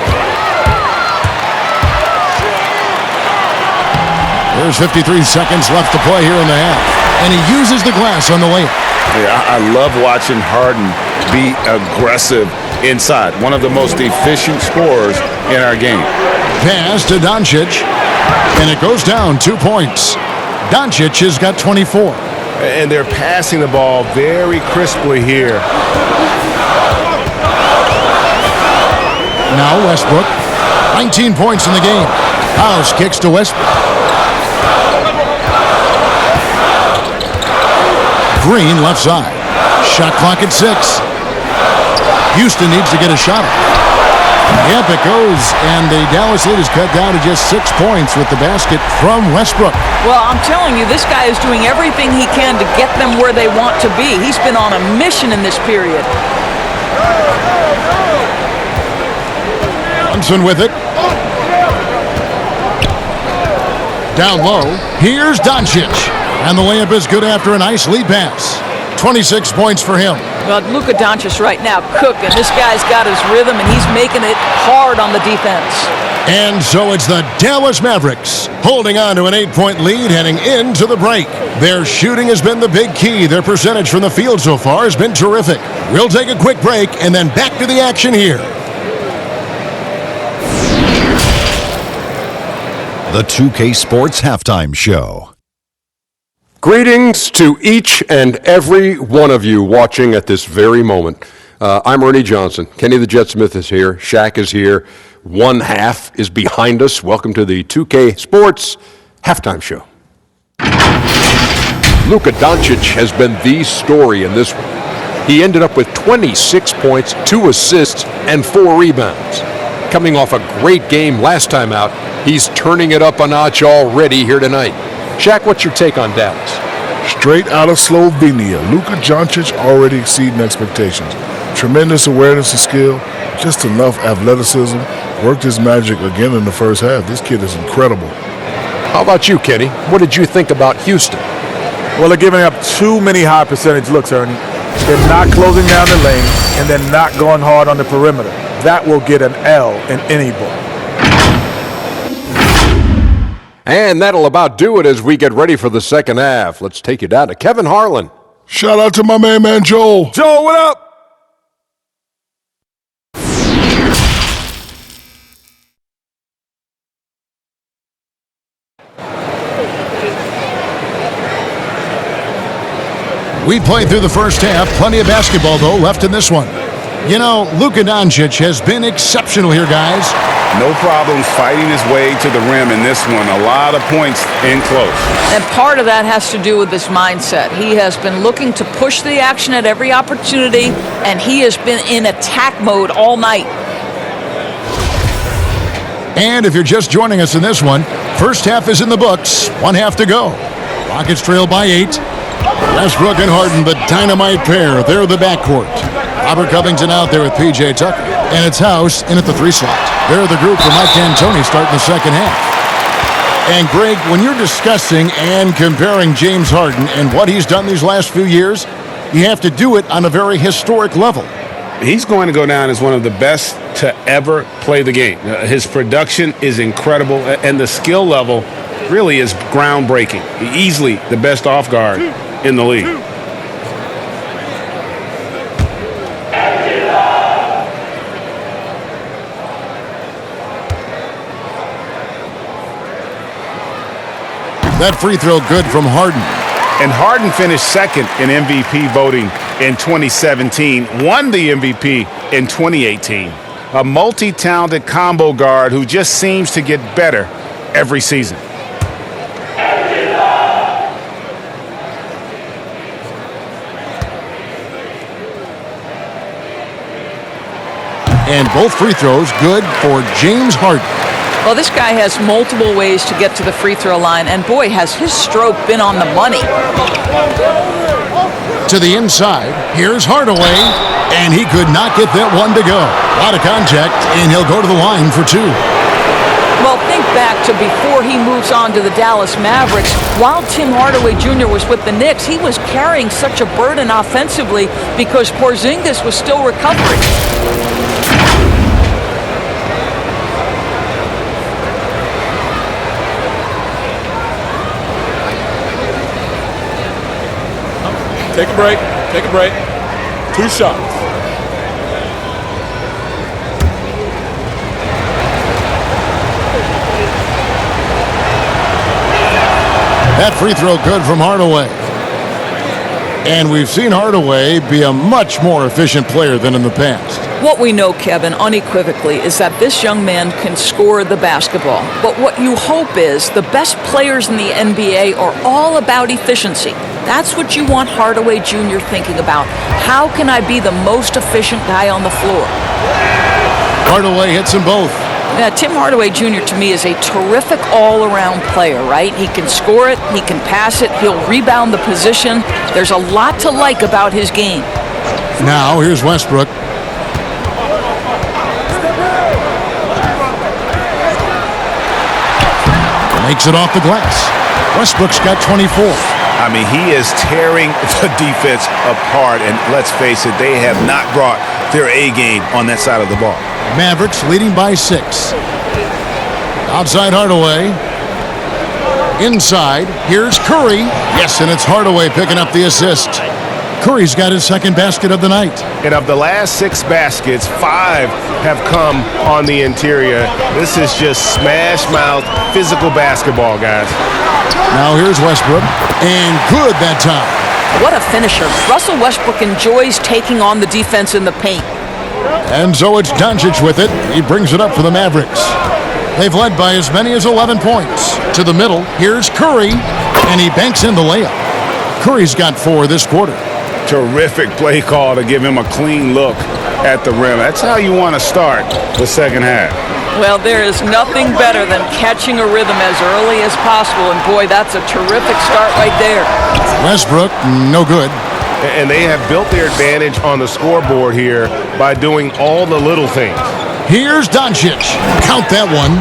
There's 53 seconds left to play here in the half. And he uses the glass on the layup. Yeah, I love watching Harden be aggressive inside. One of the most efficient scorers in our game. Pass to Doncic, and it goes down 2 points. Doncic has got 24. And they're passing the ball very crisply here. Now Westbrook, 19 points in the game. House kicks to Westbrook. Green left side. Shot clock at 6. Houston needs to get a shot up. Yep, it goes, and the Dallas lead is cut down to just 6 points with the basket from Westbrook. Well, I'm telling you, this guy is doing everything he can to get them where they want to be. He's been on a mission in this period. Thompson with it. Down low. Here's Doncic. And the layup is good after a nice lead pass. 26 points for him. Well, Luka Doncic right now cooking. This guy's got his rhythm, and he's making it hard on the defense. And so it's the Dallas Mavericks holding on to an 8-point lead heading into the break. Their shooting has been the big key. Their percentage from the field so far has been terrific. We'll take a quick break and then back to the action here. The 2K Sports Halftime Show. Greetings to each and every one of you watching at this very moment. I'm Ernie Johnson. Kenny the Jet Smith is here. Shaq is here. One half is behind us. Welcome to the 2K Sports Halftime Show. Luka Doncic has been the story in this one. He ended up with 26 points, 2 assists, and 4 rebounds. Coming off a great game last time out, he's turning it up a notch already here tonight. Shaq, what's your take on Dallas? Straight out of Slovenia, Luka Doncic already exceeding expectations. Tremendous awareness and skill, just enough athleticism, worked his magic again in the first half. This kid is incredible. How about you, Kenny? What did you think about Houston? Well, they're giving up too many high percentage looks, Ernie. They're not closing down the lane, and they're not going hard on the perimeter. That will get an L in any ball. And that'll about do it as we get ready for the second half. Let's take you down to Kevin Harlan. Shout out to my man Joel. Joel, what up? We played through the first half. Plenty of basketball, though, left in this one. You know, Luka Doncic has been exceptional here, guys. No problems fighting his way to the rim in this one. A lot of points in close. And part of that has to do with his mindset. He has been looking to push the action at every opportunity, and he has been in attack mode all night. And if you're just joining us in this one, first half is in the books. 1 half to go. Rockets trail by 8. Westbrook and Harden, the dynamite pair. They're the backcourt. Robert Covington out there with P.J. Tucker. And it's House in at the 3 slot. They're the group for Mike D'Antoni starting the second half. And Greg, when you're discussing and comparing James Harden and what he's done these last few years, you have to do it on a very historic level. He's going to go down as one of the best to ever play the game. His production is incredible, and the skill level really is groundbreaking. Easily the best off guard in the league. That free throw good from Harden. And Harden finished second in MVP voting in 2017, won the MVP in 2018. A multi-talented combo guard who just seems to get better every season. And both free throws good for James Harden. Well, this guy has multiple ways to get to the free throw line, and boy, has his stroke been on the money. To the inside, here's Hardaway, and he could not get that one to go. A lot of contact, and he'll go to the line for 2. Well, back to before he moves on to the Dallas Mavericks, while Tim Hardaway Jr. was with the Knicks, he was carrying such a burden offensively because Porzingis was still recovering. Take a break. Take a break. 2 shots. That free throw good from Hardaway. And we've seen Hardaway be a much more efficient player than in the past. What we know, Kevin, unequivocally, is that this young man can score the basketball. But what you hope is the best players in the NBA are all about efficiency. That's what you want Hardaway Jr. thinking about. How can I be the most efficient guy on the floor? Hardaway hits them both. Tim Hardaway Jr. to me is a terrific all-around player, right? He can score it, he can pass it, he'll rebound the position. There's a lot to like about his game. Now here's Westbrook. Makes it off the glass. Westbrook's got 24. I mean, he is tearing the defense apart, and let's face it, they have not brought their A game on that side of the ball. Mavericks leading by 6. Outside Hardaway. Inside, here's Curry. Yes, and it's Hardaway picking up the assist. Curry's got his second basket of the night. And of the last 6 baskets, 5 have come on the interior. This is just smash-mouth physical basketball, guys. Now here's Westbrook, and good that time. What a finisher. Russell Westbrook enjoys taking on the defense in the paint. And so it's Doncic with it. He brings it up for the Mavericks. They've led by as many as 11 points. To the middle, here's Curry, and he banks in the layup. Curry's got 4 this quarter. Terrific play call to give him a clean look at the rim. That's how you want to start the second half. Well, there is nothing better than catching a rhythm as early as possible, and boy, that's a terrific start right there. Westbrook, no good. And they have built their advantage on the scoreboard here by doing all the little things. Here's Doncic. Count that one.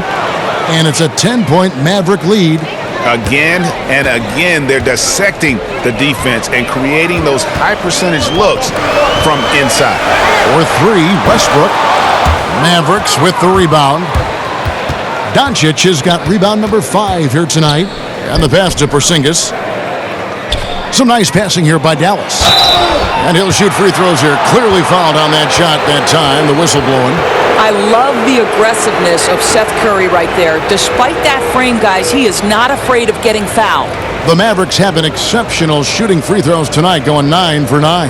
And it's a 10-point Maverick lead. Again and again, they're dissecting the defense and creating those high-percentage looks from inside. For 3, Westbrook. Mavericks with the rebound. Doncic has got rebound number 5 here tonight. And the pass to Porzingis. Some nice passing here by Dallas. And he'll shoot free throws here. Clearly fouled on that shot that time. The whistle blowing. I love the aggressiveness of Seth Curry right there. Despite that frame, guys, he is not afraid of getting fouled. The Mavericks have been exceptional shooting free throws tonight, going 9 for 9.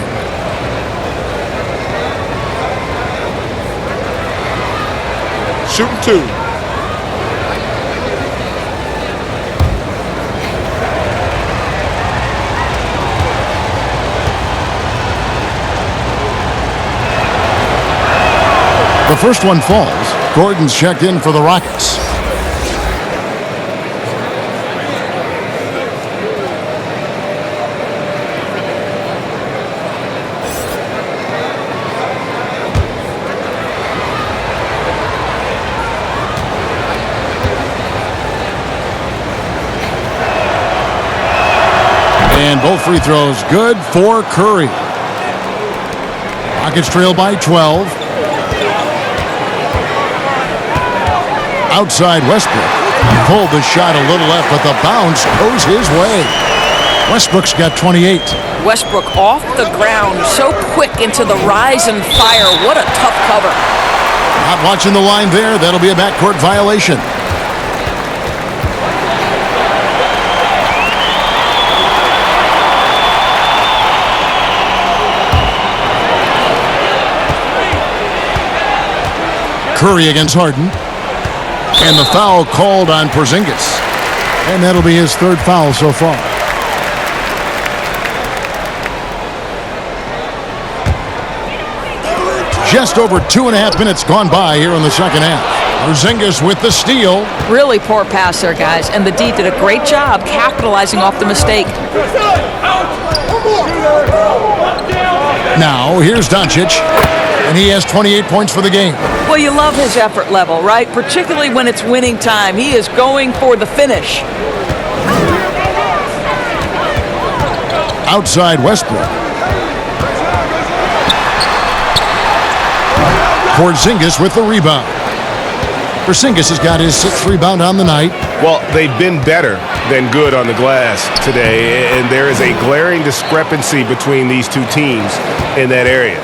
Shooting 2. The first one falls. Gordon's checked in for the Rockets. And both free throws good for Curry. Rockets trail by 12. Outside Westbrook. Pulled the shot a little left, but the bounce goes his way. Westbrook's got 28. Westbrook off the ground, so quick into the rise and fire. What a tough cover. Not watching the line there. That'll be a backcourt violation. Curry against Harden. And the foul called on Porzingis. And that'll be his 3rd foul so far. Just over 2.5 minutes gone by here in the second half. Porzingis with the steal. Really poor pass there, guys. And the D did a great job capitalizing off the mistake. Now, here's Doncic. And he has 28 points for the game. Well, you love his effort level, right? Particularly when it's winning time. He is going for the finish. Outside Westbrook. Porzingis with the rebound. Porzingis has got his 6th rebound on the night. Well, they've been better than good on the glass today, and there is a glaring discrepancy between these two teams in that area.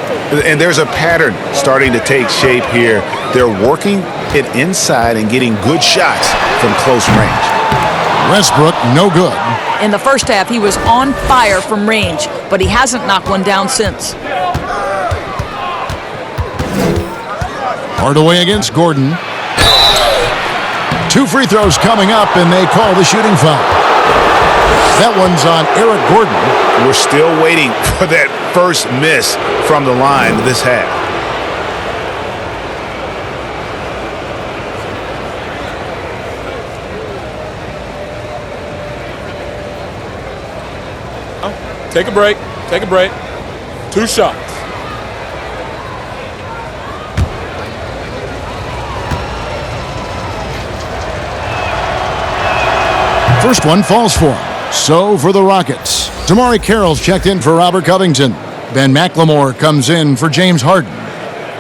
And there's a pattern starting to take shape here. They're working it inside and getting good shots from close range. Westbrook, no good. In the first half, he was on fire from range, but he hasn't knocked one down since. Hardaway against Gordon. 2 free throws coming up, and they call the shooting foul. That one's on Eric Gordon. We're still waiting for that first miss from the line this half. Take a break. Take a break. 2 shots. First one falls for him. So for the Rockets, Damari Carroll's checked in for Robert Covington. Ben McLemore comes in for James Harden.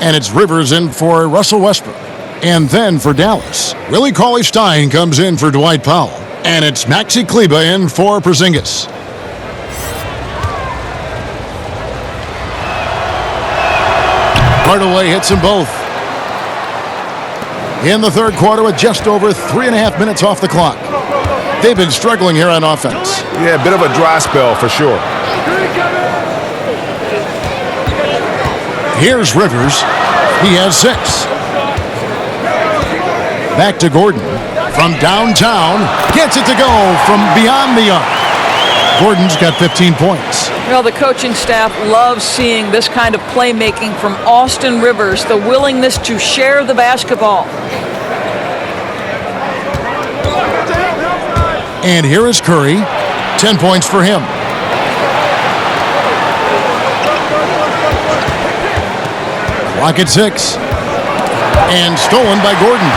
And it's Rivers in for Russell Westbrook. And then for Dallas, Willie Cauley-Stein comes in for Dwight Powell. And it's Maxi Kleber in for Porzingis. Hardaway hits them both. In the third quarter with just over 3.5 minutes off the clock. They've been struggling here on offense. Yeah, a bit of a dry spell for sure. Here's Rivers. He has 6. Back to Gordon. From downtown. Gets it to go from beyond the arc. Gordon's got 15 points. Well, the coaching staff loves seeing this kind of playmaking from Austin Rivers, the willingness to share the basketball. And here is Curry. 10 points for him. Clock at 6. And stolen by Gordon.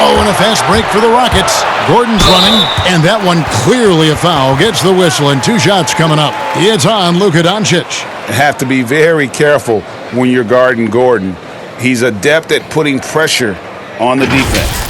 Oh, and a fast break for the Rockets. Gordon's running, and that one clearly a foul. Gets the whistle, and 2 shots coming up. It's on Luka Doncic. Have to be very careful when you're guarding Gordon. He's adept at putting pressure on the defense.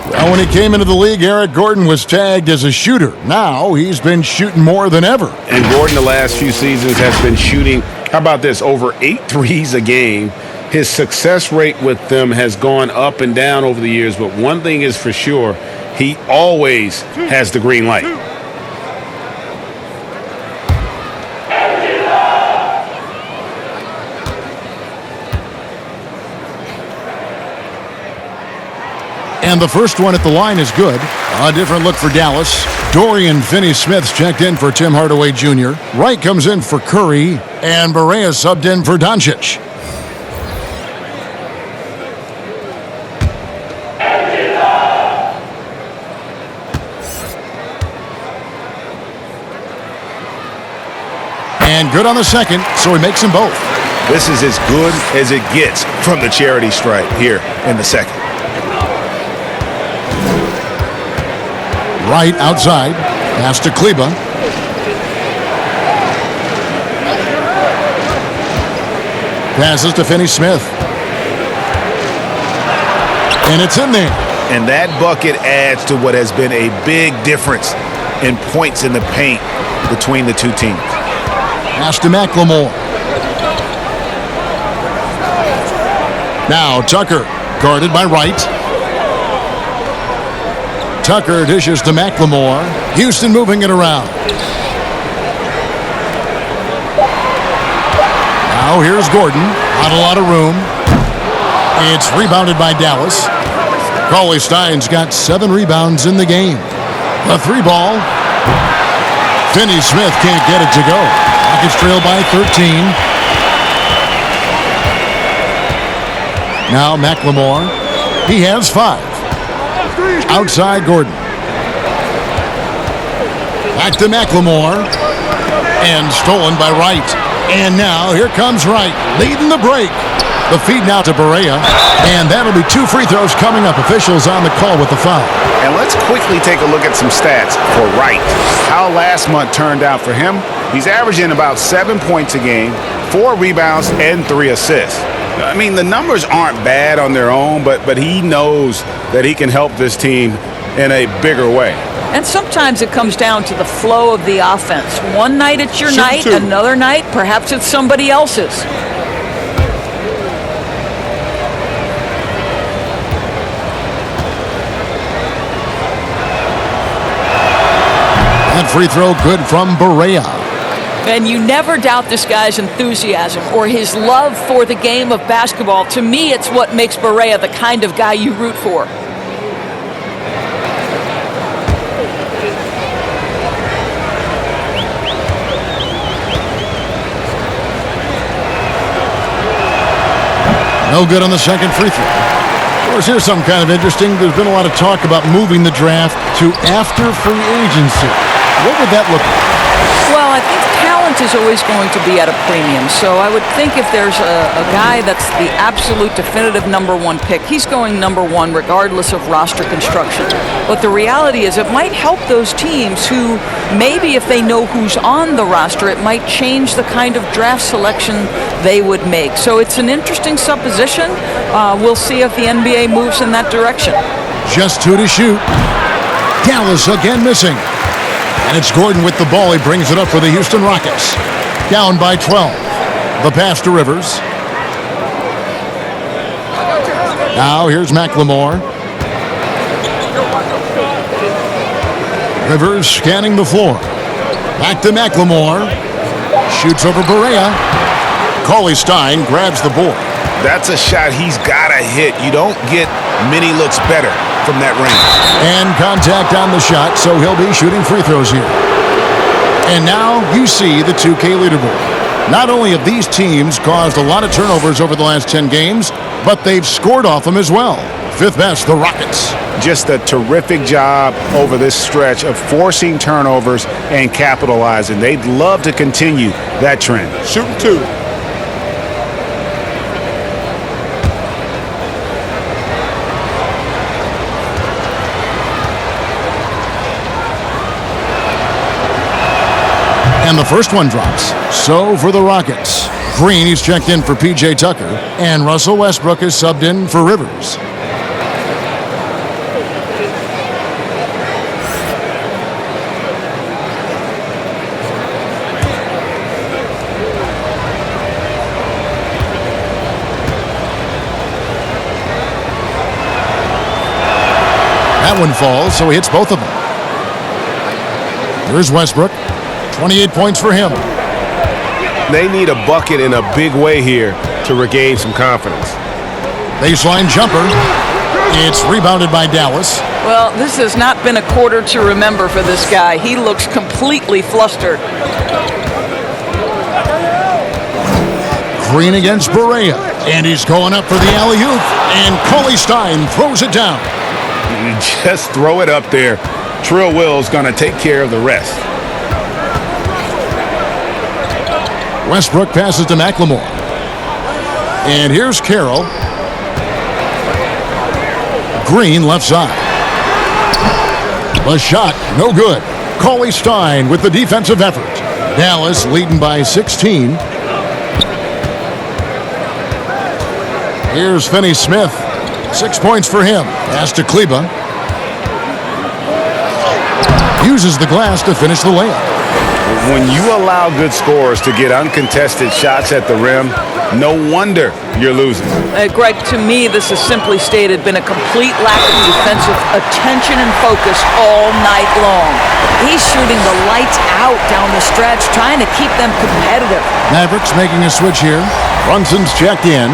Well, when he came into the league, Eric Gordon was tagged as a shooter. Now he's been shooting more than ever. And Gordon the last few seasons has been shooting, how about this, over 8 threes a game. His success rate with them has gone up and down over the years, but one thing is for sure, he always has the green light. And the first one at the line is good. A different look for Dallas. Dorian Finney-Smith's checked in for Tim Hardaway Jr. Wright comes in for Curry. And Barea subbed in for Doncic. And good on the second, so he makes them both. This is as good as it gets from the charity stripe here in the second. Wright outside. Pass to Kleber. Passes to Finney-Smith. And it's in there. And that bucket adds to what has been a big difference in points in the paint between the two teams. Pass to McLemore. Now Tucker, guarded by Wright. Tucker dishes to McLemore. Houston moving it around. Now here's Gordon. Not a lot of room. It's rebounded by Dallas. Cauley-Stein's got 7 rebounds in the game. The 3-ball. Finney-Smith can't get it to go. Rockets trail by 13. Now McLemore. He has 5. Outside Gordon. Back to McLemore. And stolen by Wright. And now here comes Wright, leading the break. The feed now to Barea, and that'll be 2 free throws coming up. Officials on the call with the foul. And let's quickly take a look at some stats for Wright. How last month turned out for him. He's averaging about 7 points a game, 4 rebounds, and 3 assists. I mean, the numbers aren't bad on their own, but he knows that he can help this team in a bigger way. And sometimes it comes down to the flow of the offense. One night it's your night, 2. another night perhaps it's somebody else's. That free throw good from Barea. And you never doubt this guy's enthusiasm or his love for the game of basketball. To me, it's what makes Barea the kind of guy you root for. No good on the second free throw. Of course, here's something kind of interesting. There's been a lot of talk about moving the draft to after free agency. What would that look like? Well, I think talent is always going to be at a premium. So I would think if there's a guy that's the absolute definitive number 1 pick, he's going number 1 regardless of roster construction. But the reality is it might help those teams who maybe if they know who's on the roster, it might change the kind of draft selection they would make. So it's an interesting supposition. We'll see if the NBA moves in that direction. Just 2 to shoot. Dallas again missing. And it's Gordon with the ball. He brings it up for the Houston Rockets. Down by 12. The pass to Rivers. Now here's McLemore. Rivers scanning the floor. Back to McLemore. Shoots over Barea. Cauley Stein grabs the board. That's a shot he's got to hit. You don't get many looks better from that range. And contact on the shot, so he'll be shooting free throws here. And now you see the 2K leaderboard. Not only have these teams caused a lot of turnovers over the last 10 games, but they've scored off them as well. 5th best, the Rockets. Just a terrific job over this stretch of forcing turnovers and capitalizing. They'd love to continue that trend. Shooting 2. And the first one drops. So for the Rockets, Green, he's checked in for P.J. Tucker, and Russell Westbrook is subbed in for Rivers. That one falls, so he hits both of them. Here's Westbrook. 28 points for him. They need a bucket in a big way here to regain some confidence. Baseline jumper. It's rebounded by Dallas. Well, this has not been a quarter to remember for this guy. He looks completely flustered. Green against Barea. And he's going up for the alley-oop. And Cauley Stein throws it down. Just throw it up there. Trill Will's going to take care of the rest. Westbrook passes to McLemore. And here's Carroll. Green left side. The shot, no good. Cauley Stein with the defensive effort. Dallas leading by 16. Here's Finney-Smith. 6 points for him. Pass to Kleba. Uses the glass to finish the layup. When you allow good scorers to get uncontested shots at the rim, no wonder you're losing. Greg, to me, this has simply stated been a complete lack of defensive attention and focus all night long. He's shooting the lights out down the stretch, trying to keep them competitive. Mavericks making a switch here. Brunson's checked in.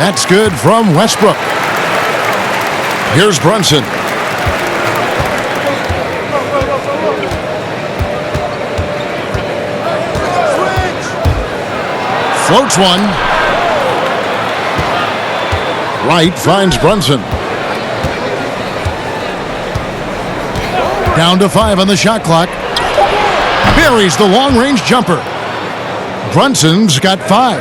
That's good from Westbrook. Here's Brunson. Floats one. Wright finds Brunson. Down to 5 on the shot clock. Buries the long-range jumper. Brunson's got 5.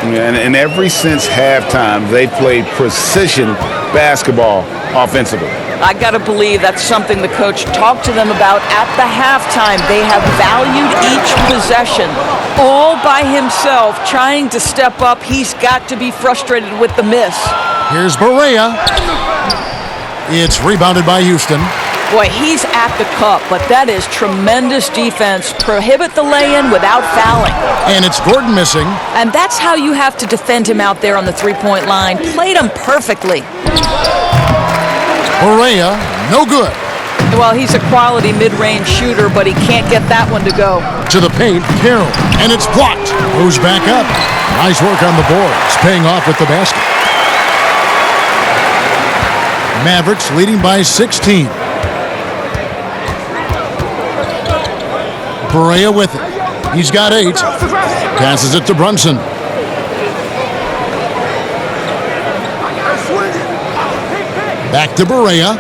And ever since halftime, they played precision basketball offensively. I got to believe that's something the coach talked to them about at the halftime. They have valued each possession. All by himself, trying to step up. He's got to be frustrated with the miss. Here's Barea. It's rebounded by Houston. Boy, he's at the cup, but that is tremendous defense. Prohibit the lay-in without fouling. And it's Gordon missing. And that's how you have to defend him out there on the three-point line. Played him perfectly. Barea, no good. Well, he's a quality mid-range shooter, but he can't get that one to go. To the paint, Carroll, and it's blocked. Moves back up. Nice work on the boards, paying off with the basket. Mavericks leading by 16. Barea with it. He's got 8. Passes it to Brunson. Back to Barea.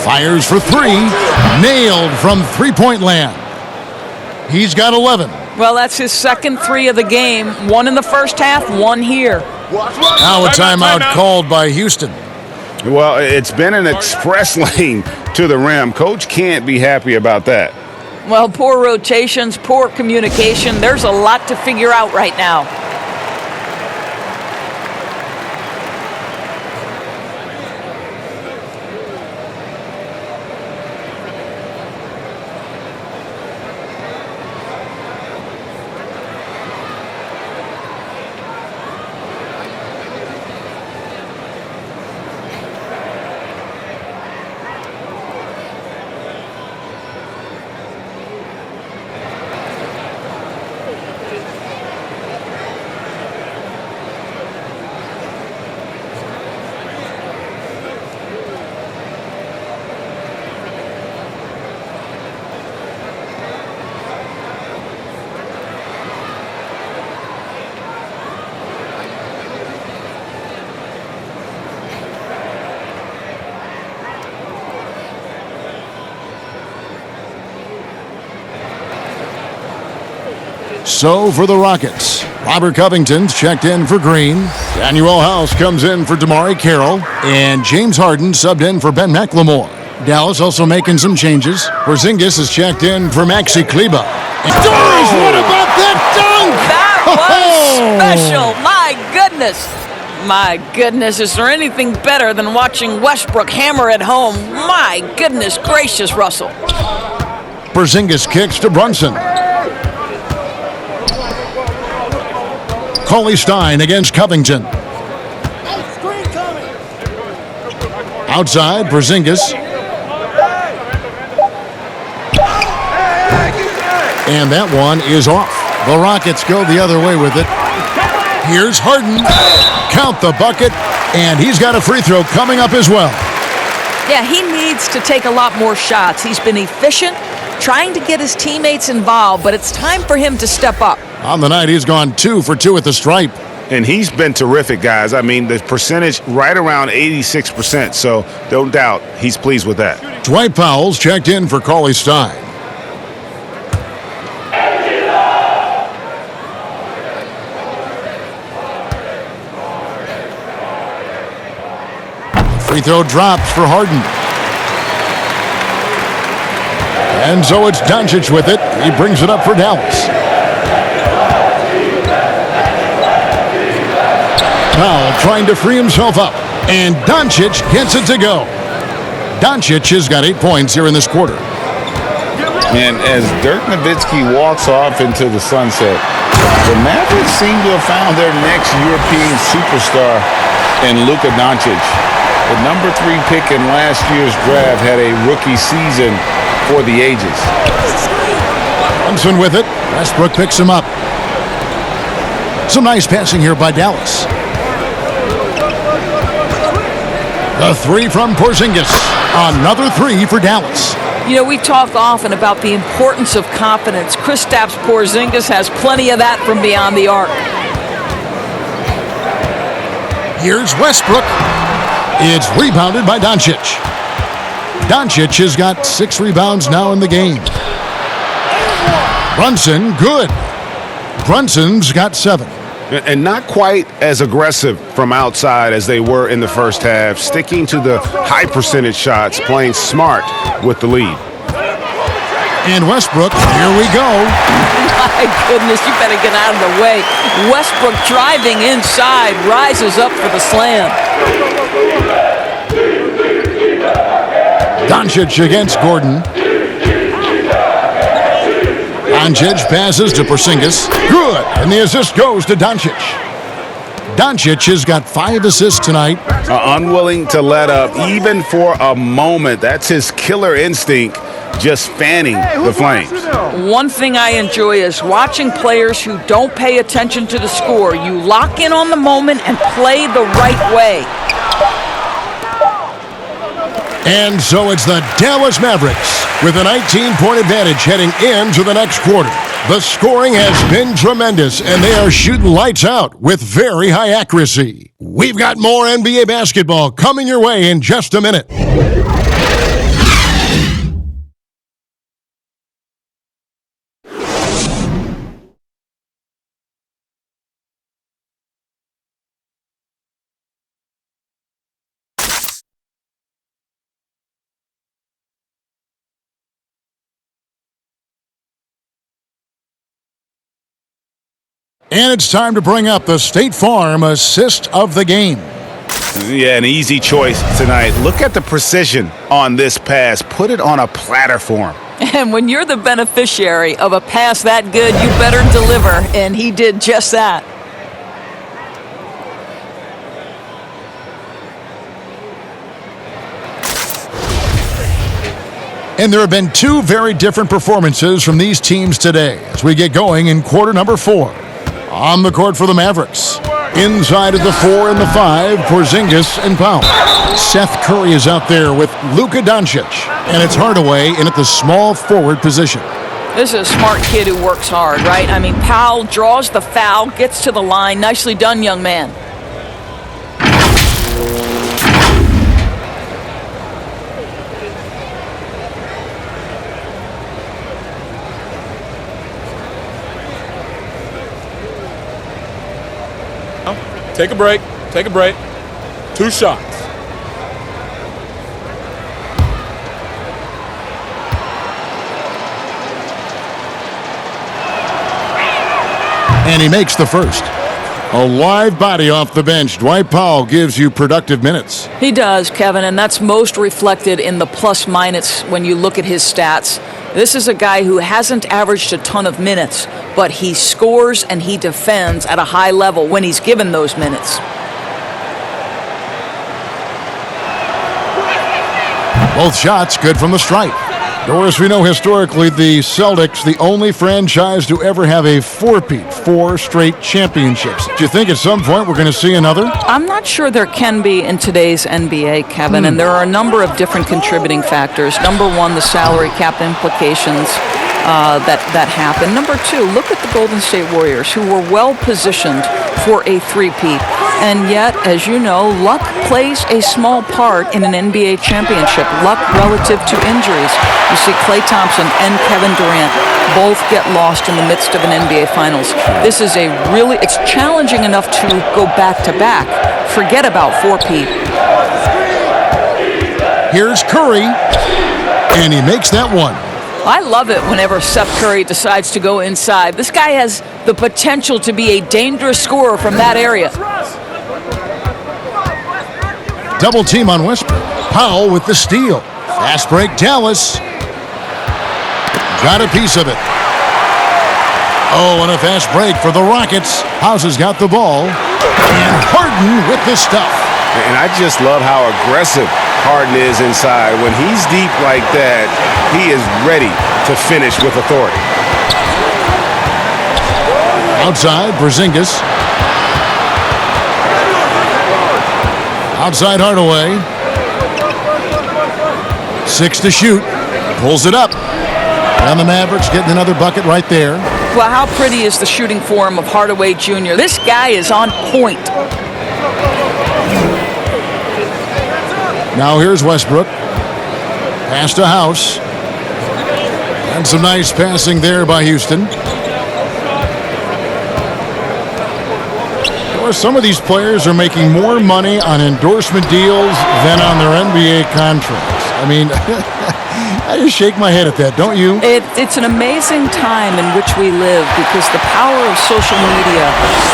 Fires for 3. Nailed from three-point land. He's got 11. Well, that's his second 3 of the game. 1 in the first half, 1 here. Now a timeout called by Houston. Well, it's been an express lane to the rim. Coach can't be happy about that. Well, poor rotations, poor communication. There's a lot to figure out right now. So for the Rockets, Robert Covington's checked in for Green. Daniel House comes in for Damari Carroll. And James Harden subbed in for Ben McLemore. Dallas also making some changes. Porzingis is checked in for Maxi Kleba. Doris, what about that dunk? That was special. My goodness. My goodness, is there anything better than watching Westbrook hammer at home? My goodness gracious, Russell. Porzingis kicks to Brunson. Cauley Stein against Covington. Outside, Porzingis. And that one is off. The Rockets go the other way with it. Here's Harden. Count the bucket. And he's got a free throw coming up as well. Yeah, he needs to take a lot more shots. He's been efficient, trying to get his teammates involved, but it's time for him to step up. On the night, he's gone 2 for 2 at the stripe. And he's been terrific, guys. I mean, the percentage right around 86%, so don't doubt he's pleased with that. Dwight Powell's checked in for Cauley Stein. Free throw drops for Harden. And so it's Doncic with it. He brings it up for Dallas. Powell trying to free himself up. And Doncic gets it to go. Doncic has got 8 points here in this quarter. And as Dirk Nowitzki walks off into the sunset, the Mavericks seem to have found their next European superstar in Luka Doncic. The number 3 pick in last year's draft had a rookie season for the ages. Thompson with it. Westbrook picks him up. Some nice passing here by Dallas. The 3 from Porzingis. Another 3 for Dallas. You know, we talk often about the importance of confidence. Kristaps Porzingis has plenty of that from beyond the arc. Here's Westbrook. It's rebounded by Doncic. Doncic has got 6 rebounds now in the game. Brunson, good. Brunson's got 7. And not quite as aggressive from outside as they were in the first half, sticking to the high percentage shots, playing smart with the lead. And Westbrook, here we go. My goodness, you better get out of the way. Westbrook driving inside, rises up for the slam. Doncic against Gordon. Doncic passes to Porzingis. Good. And the assist goes to Doncic. Doncic has got 5 assists tonight. Unwilling to let up even for a moment. That's his killer instinct, just fanning the flames. One thing I enjoy is watching players who don't pay attention to the score. You lock in on the moment and play the right way. And so it's the Dallas Mavericks with a 19-point advantage heading into the next quarter. The scoring has been tremendous, and they are shooting lights out with very high accuracy. We've got more NBA basketball coming your way in just a minute. And it's time to bring up the State Farm assist of the game. Yeah, an easy choice tonight. Look at the precision on this pass. Put it on a platter for him. And when you're the beneficiary of a pass that good, you better deliver, and he did just that. And there have been 2 very different performances from these teams today as we get going in quarter number 4. On the court for the Mavericks. Inside of the 4 and the 5, Porzingis and Powell. Seth Curry is out there with Luka Doncic. And it's Hardaway in at the small forward position. This is a smart kid who works hard, right? I mean, Powell draws the foul, gets to the line. Nicely done, young man. Take a break. Take a break. 2 shots. And he makes the first. A live body off the bench. Dwight Powell gives you productive minutes. He does, Kevin, and that's most reflected in the plus-minus when you look at his stats. This is a guy who hasn't averaged a ton of minutes, but he scores and he defends at a high level when he's given those minutes. Both shots good from the stripe. Doris, we know historically the Celtics, the only franchise to ever have a 4-peat, 4 straight championships. Do you think at some point we're going to see another? I'm not sure there can be in today's NBA, Kevin, and there are a number of different contributing factors. Number 1, the salary cap implications that happen. Number 2, look at the Golden State Warriors, who were well positioned for a 3-peat. And yet, as you know, luck plays a small part in an NBA championship. Luck relative to injuries. You see Klay Thompson and Kevin Durant both get lost in the midst of an NBA Finals. This is it's challenging enough to go back-to-back. Forget about 4-peat. Here's Curry, and he makes that one. I love it whenever Seth Curry decides to go inside. This guy has the potential to be a dangerous scorer from that area. Double team on Westbrook. Powell with the steal. Fast break, Dallas. Got a piece of it. Oh, and a fast break for the Rockets. House has got the ball. And Harden with the stuff. And I just love how aggressive Harden is inside. When he's deep like that, he is ready to finish with authority. Outside, Porzingis. Outside Hardaway. 6 to shoot. Pulls it up. And the Mavericks getting another bucket right there. Well, how pretty is the shooting form of Hardaway Jr.? This guy is on point. Now here's Westbrook. Pass to House. And some nice passing there by Houston. Some of these players are making more money on endorsement deals than on their NBA contracts. I mean, I just shake my head at that, don't you? It's an amazing time in which we live because the power of social media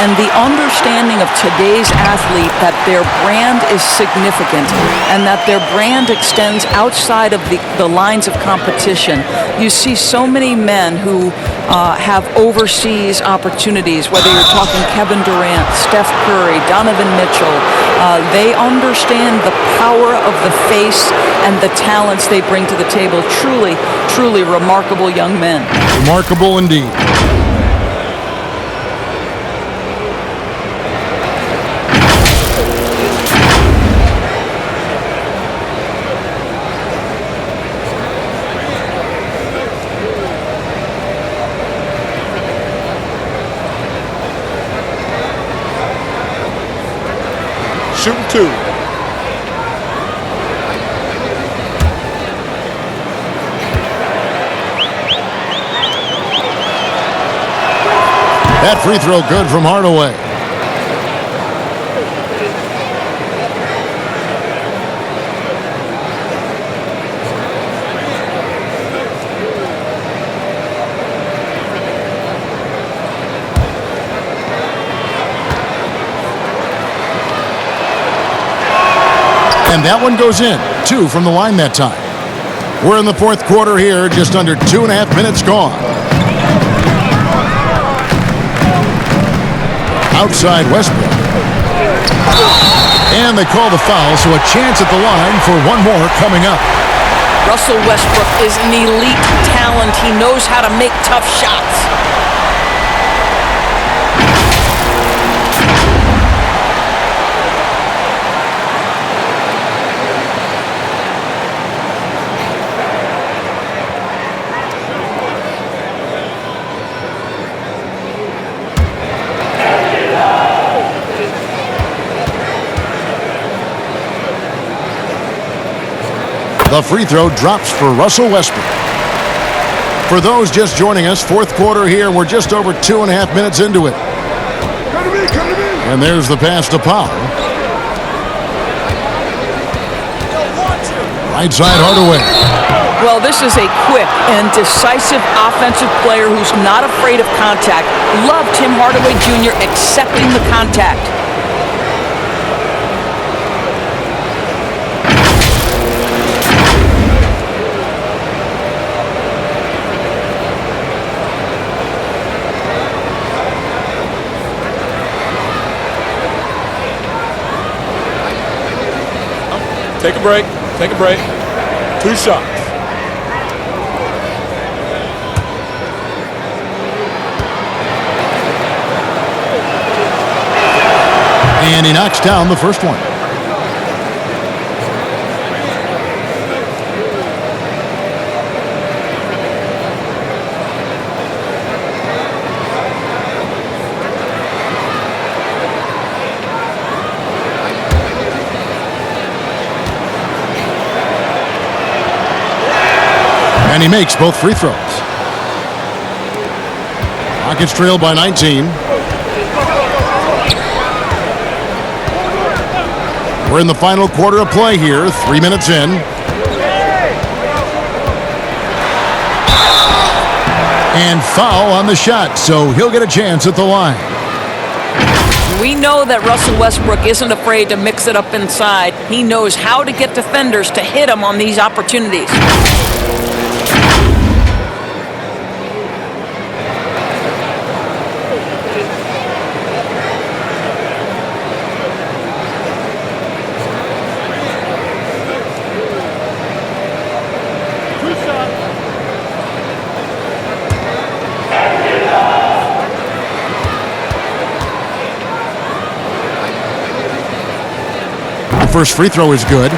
and the understanding of today's athlete that their brand is significant and that their brand extends outside of the lines of competition. You see so many men who have overseas opportunities, whether you're talking Kevin Durant, Steph Curry, Donovan Mitchell. They understand the power of the face and the talents they bring to the table. Truly, truly remarkable young men. Remarkable indeed. Shooting 2. That free throw good from Hardaway. And that one goes in. 2 from the line that time. We're in the fourth quarter here, just under 2.5 minutes gone. Outside Westbrook. And they call the foul, so a chance at the line for one more coming up. Russell Westbrook is an elite talent. He knows how to make tough shots. The free throw drops for Russell Westbrook. For those just joining us, fourth quarter here. We're just over 2.5 minutes into it. And there's the pass to Powell. Right side Hardaway. Well, this is a quick and decisive offensive player who's not afraid of contact. Love Tim Hardaway Jr. accepting the contact. Take a break. Take a break. 2 shots. And he knocks down the first one. And he makes both free throws. Rockets trail by 19. We're in the final quarter of play here, 3 minutes in. And foul on the shot, so he'll get a chance at the line. We know that Russell Westbrook isn't afraid to mix it up inside. He knows how to get defenders to hit him on these opportunities. First free throw is good.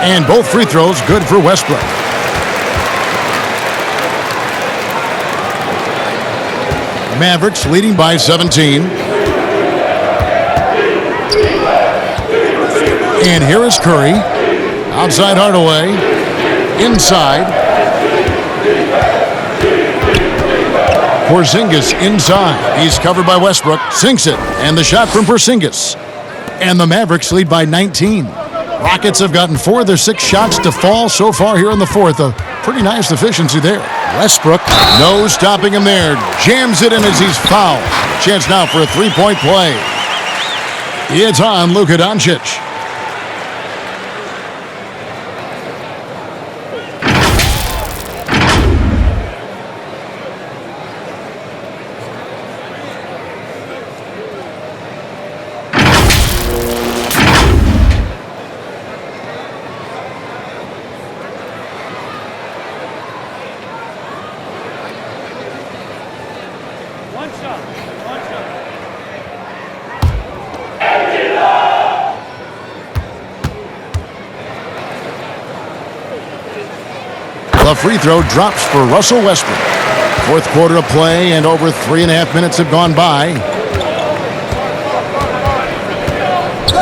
And both free throws good for Westbrook. Mavericks leading by 17. And here is Curry. Outside Hardaway. Inside. Porzingis inside. He's covered by Westbrook. Sinks it. And the shot from Porzingis. And the Mavericks lead by 19. Rockets have gotten 4 of their 6 shots to fall so far here in the fourth. A pretty nice efficiency there. Westbrook, no stopping him there. Jams it in as he's fouled. Chance now for a three-point play. It's on Luka Doncic. The free throw drops for Russell Westbrook. Fourth quarter of play and over 3.5 minutes have gone by.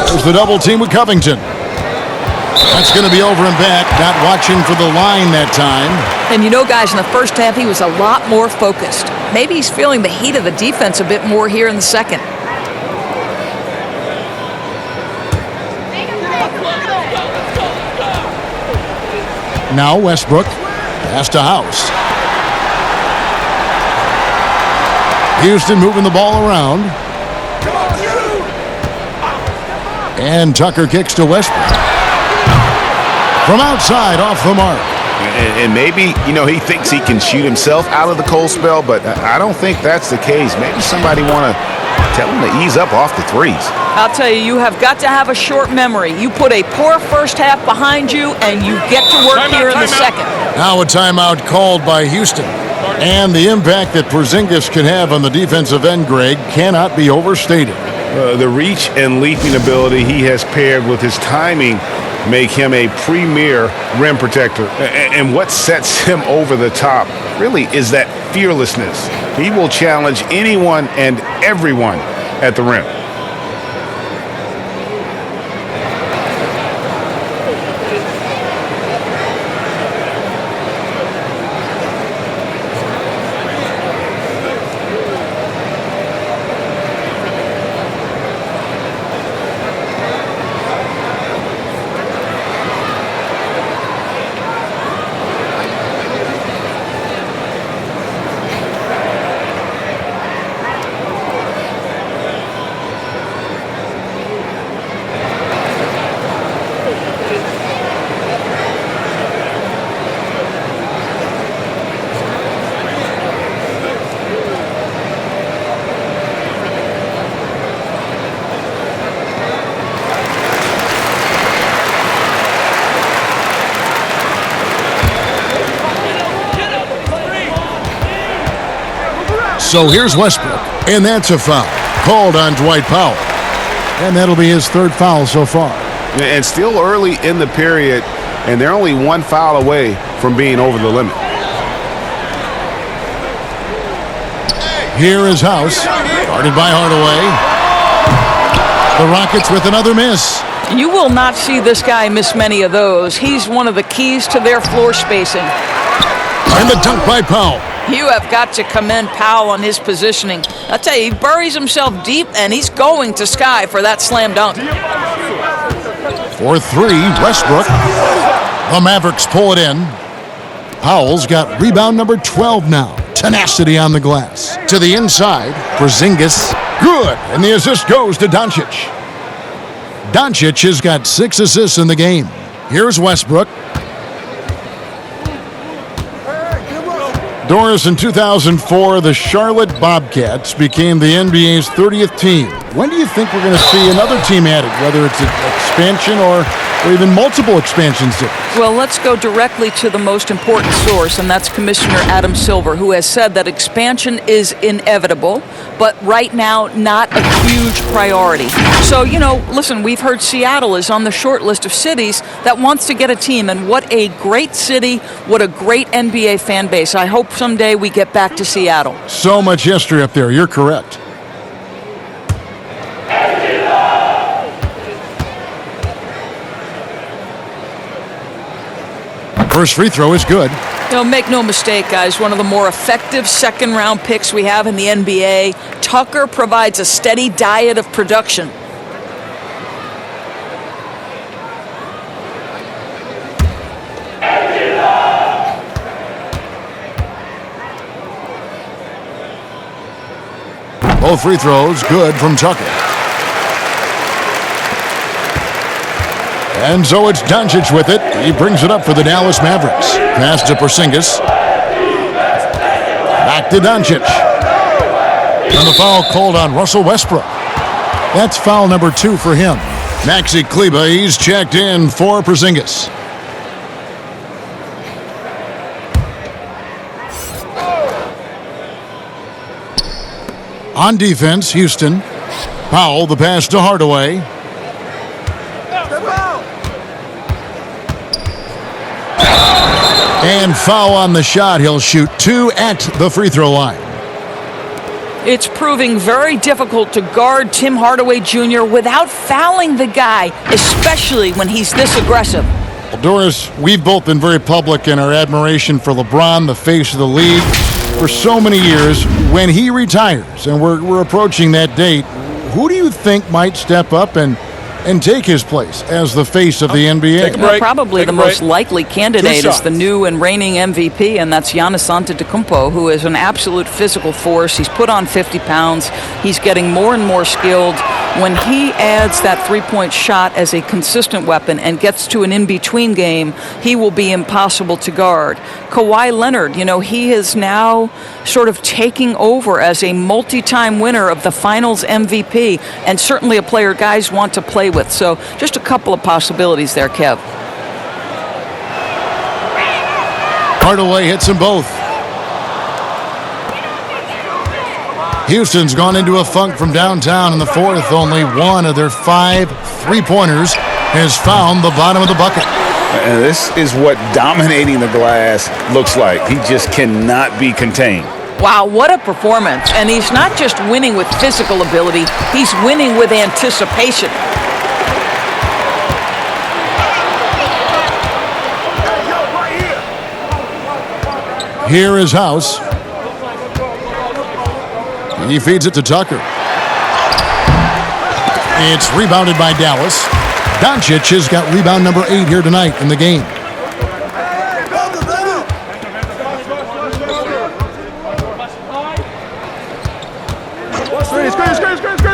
There's the double team with Covington. That's going to be over and back. Not watching for the line that time. And you know, guys, in the first half, he was a lot more focused. Maybe he's feeling the heat of the defense a bit more here in the second. Now Westbrook. Pass to House. Houston moving the ball around. And Tucker kicks to Westbrook. From outside, off the mark. And maybe, he thinks he can shoot himself out of the cold spell, but I don't think that's the case. Maybe somebody want to tell him to ease up off the threes. I'll tell you, you have got to have a short memory. You put a poor first half behind you, and you get to work here in the second. Now a timeout called by Houston. And the impact that Porzingis can have on the defensive end, Greg, cannot be overstated. The reach and leaping ability he has paired with his timing make him a premier rim protector. And what sets him over the top really is that fearlessness. He will challenge anyone and everyone at the rim. So here's Westbrook, and that's a foul called on Dwight Powell. And that'll be his third foul so far. And still early in the period, and they're only one foul away from being over the limit. Here is House, guarded by Hardaway. The Rockets with another miss. You will not see this guy miss many of those. He's one of the keys to their floor spacing. And the dunk by Powell. You have got to commend Powell on his positioning. I'll tell you, he buries himself deep, and he's going to sky for that slam dunk. For three, Westbrook. The Mavericks pull it in. Powell's got rebound number 12 now. Tenacity on the glass. To the inside, Porzingis. Good, and the assist goes to Doncic. Doncic has got 6 assists in the game. Here's Westbrook. Doris, in 2004, the Charlotte Bobcats became the NBA's 30th team. When do you think we're going to see another team added, whether it's an expansion or even multiple expansions? Well, let's go directly to the most important source, and that's Commissioner Adam Silver, who has said that expansion is inevitable, but right now not a huge priority. So, listen, we've heard Seattle is on the short list of cities that wants to get a team, and what a great city, what a great NBA fan base. I hope someday we get back to Seattle. So much history up there. You're correct. First free throw is good. Make no mistake, guys, one of the more effective second-round picks we have in the NBA. Tucker provides a steady diet of production. Both free throws good from Tucker. And so it's Doncic with it. He brings it up for the Dallas Mavericks. Pass to Porzingis. Back to Doncic. And the foul called on Russell Westbrook. That's foul number 2 for him. Maxi Kleber, he's checked in for Porzingis. On defense, Houston. Powell, the pass to Hardaway. And foul on the shot. He'll shoot 2 at the free throw line. It's proving very difficult to guard Tim Hardaway Jr. without fouling the guy, especially when he's this aggressive. Well, Doris, we've both been very public in our admiration for LeBron, the face of the league, for so many years. When he retires, and we're approaching that date, who do you think might step up and take his place as the face of the NBA? Well, probably the most likely candidate is the new and reigning MVP, and that's Giannis Antetokounmpo, who is an absolute physical force. He's put on 50 pounds. He's getting more and more skilled. When he adds that three-point shot as a consistent weapon and gets to an in-between game, he will be impossible to guard. Kawhi Leonard, he is now sort of taking over as a multi-time winner of the Finals MVP, and certainly a player guys want to play with. So just a couple of possibilities there, Kev. Hardaway hits them both. Houston's gone into a funk from downtown in the fourth. Only one of their 5 3-pointers has found the bottom of the bucket. And this is what dominating the glass looks like. He just cannot be contained. Wow, what a performance. And he's not just winning with physical ability, he's winning with anticipation. Here is House. He feeds it to Tucker. It's rebounded by Dallas. Doncic has got rebound number 8 here tonight in the game.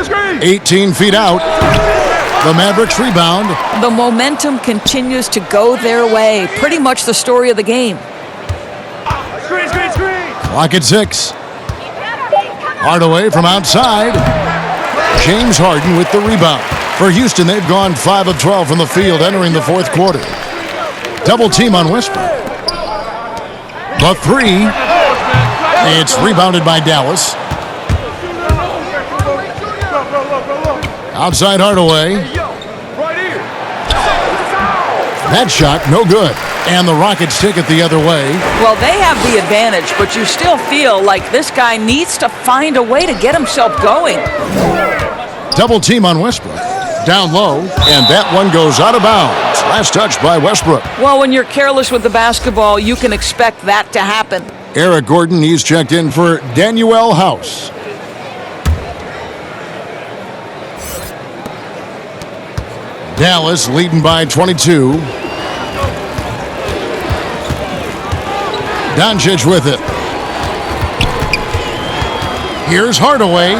Screen. 18 feet out. The Mavericks rebound. The momentum continues to go their way. Pretty much the story of the game. Clock at 6. Hardaway from outside. James Harden with the rebound. For Houston, they've gone 5 of 12 from the field entering the fourth quarter. Double team on Westbrook. The 3. It's rebounded by Dallas. Outside Hardaway. That shot, no good. And the Rockets take it the other way. Well, they have the advantage, but you still feel like this guy needs to find a way to get himself going. Double team on Westbrook. Down low, and that one goes out of bounds. Last touch by Westbrook. Well, when you're careless with the basketball, you can expect that to happen. Eric Gordon, he's checked in for Danuel House. Dallas leading by 22. Doncic with it. Here's Hardaway.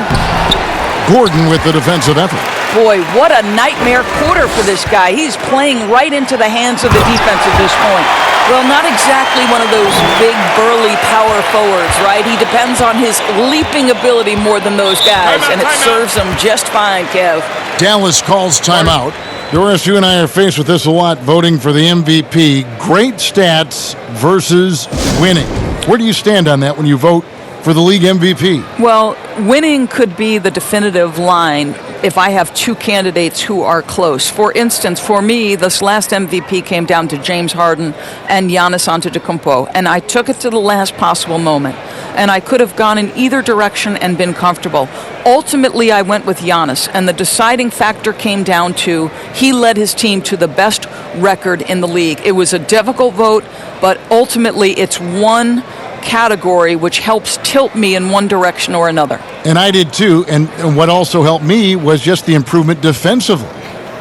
Gordon with the defensive effort. Boy, what a nightmare quarter for this guy. He's playing right into the hands of the defense at this point. Well, not exactly one of those big, burly power forwards, right? He depends on his leaping ability more than those guys, and it serves him just fine, Kev. Dallas calls timeout. Doris, you and I are faced with this a lot, voting for the MVP. Great stats versus winning. Where do you stand on that when you vote for the league MVP? Well, winning could be the definitive line if I have two candidates who are close. For instance, for me, this last MVP came down to James Harden and Giannis Antetokounmpo, and I took it to the last possible moment. And I could have gone in either direction and been comfortable. Ultimately, I went with Giannis, and the deciding factor came down to he led his team to the best record in the league. It was a difficult vote, but ultimately it's one category which helps tilt me in one direction or another. And I did too, and what also helped me was just the improvement defensively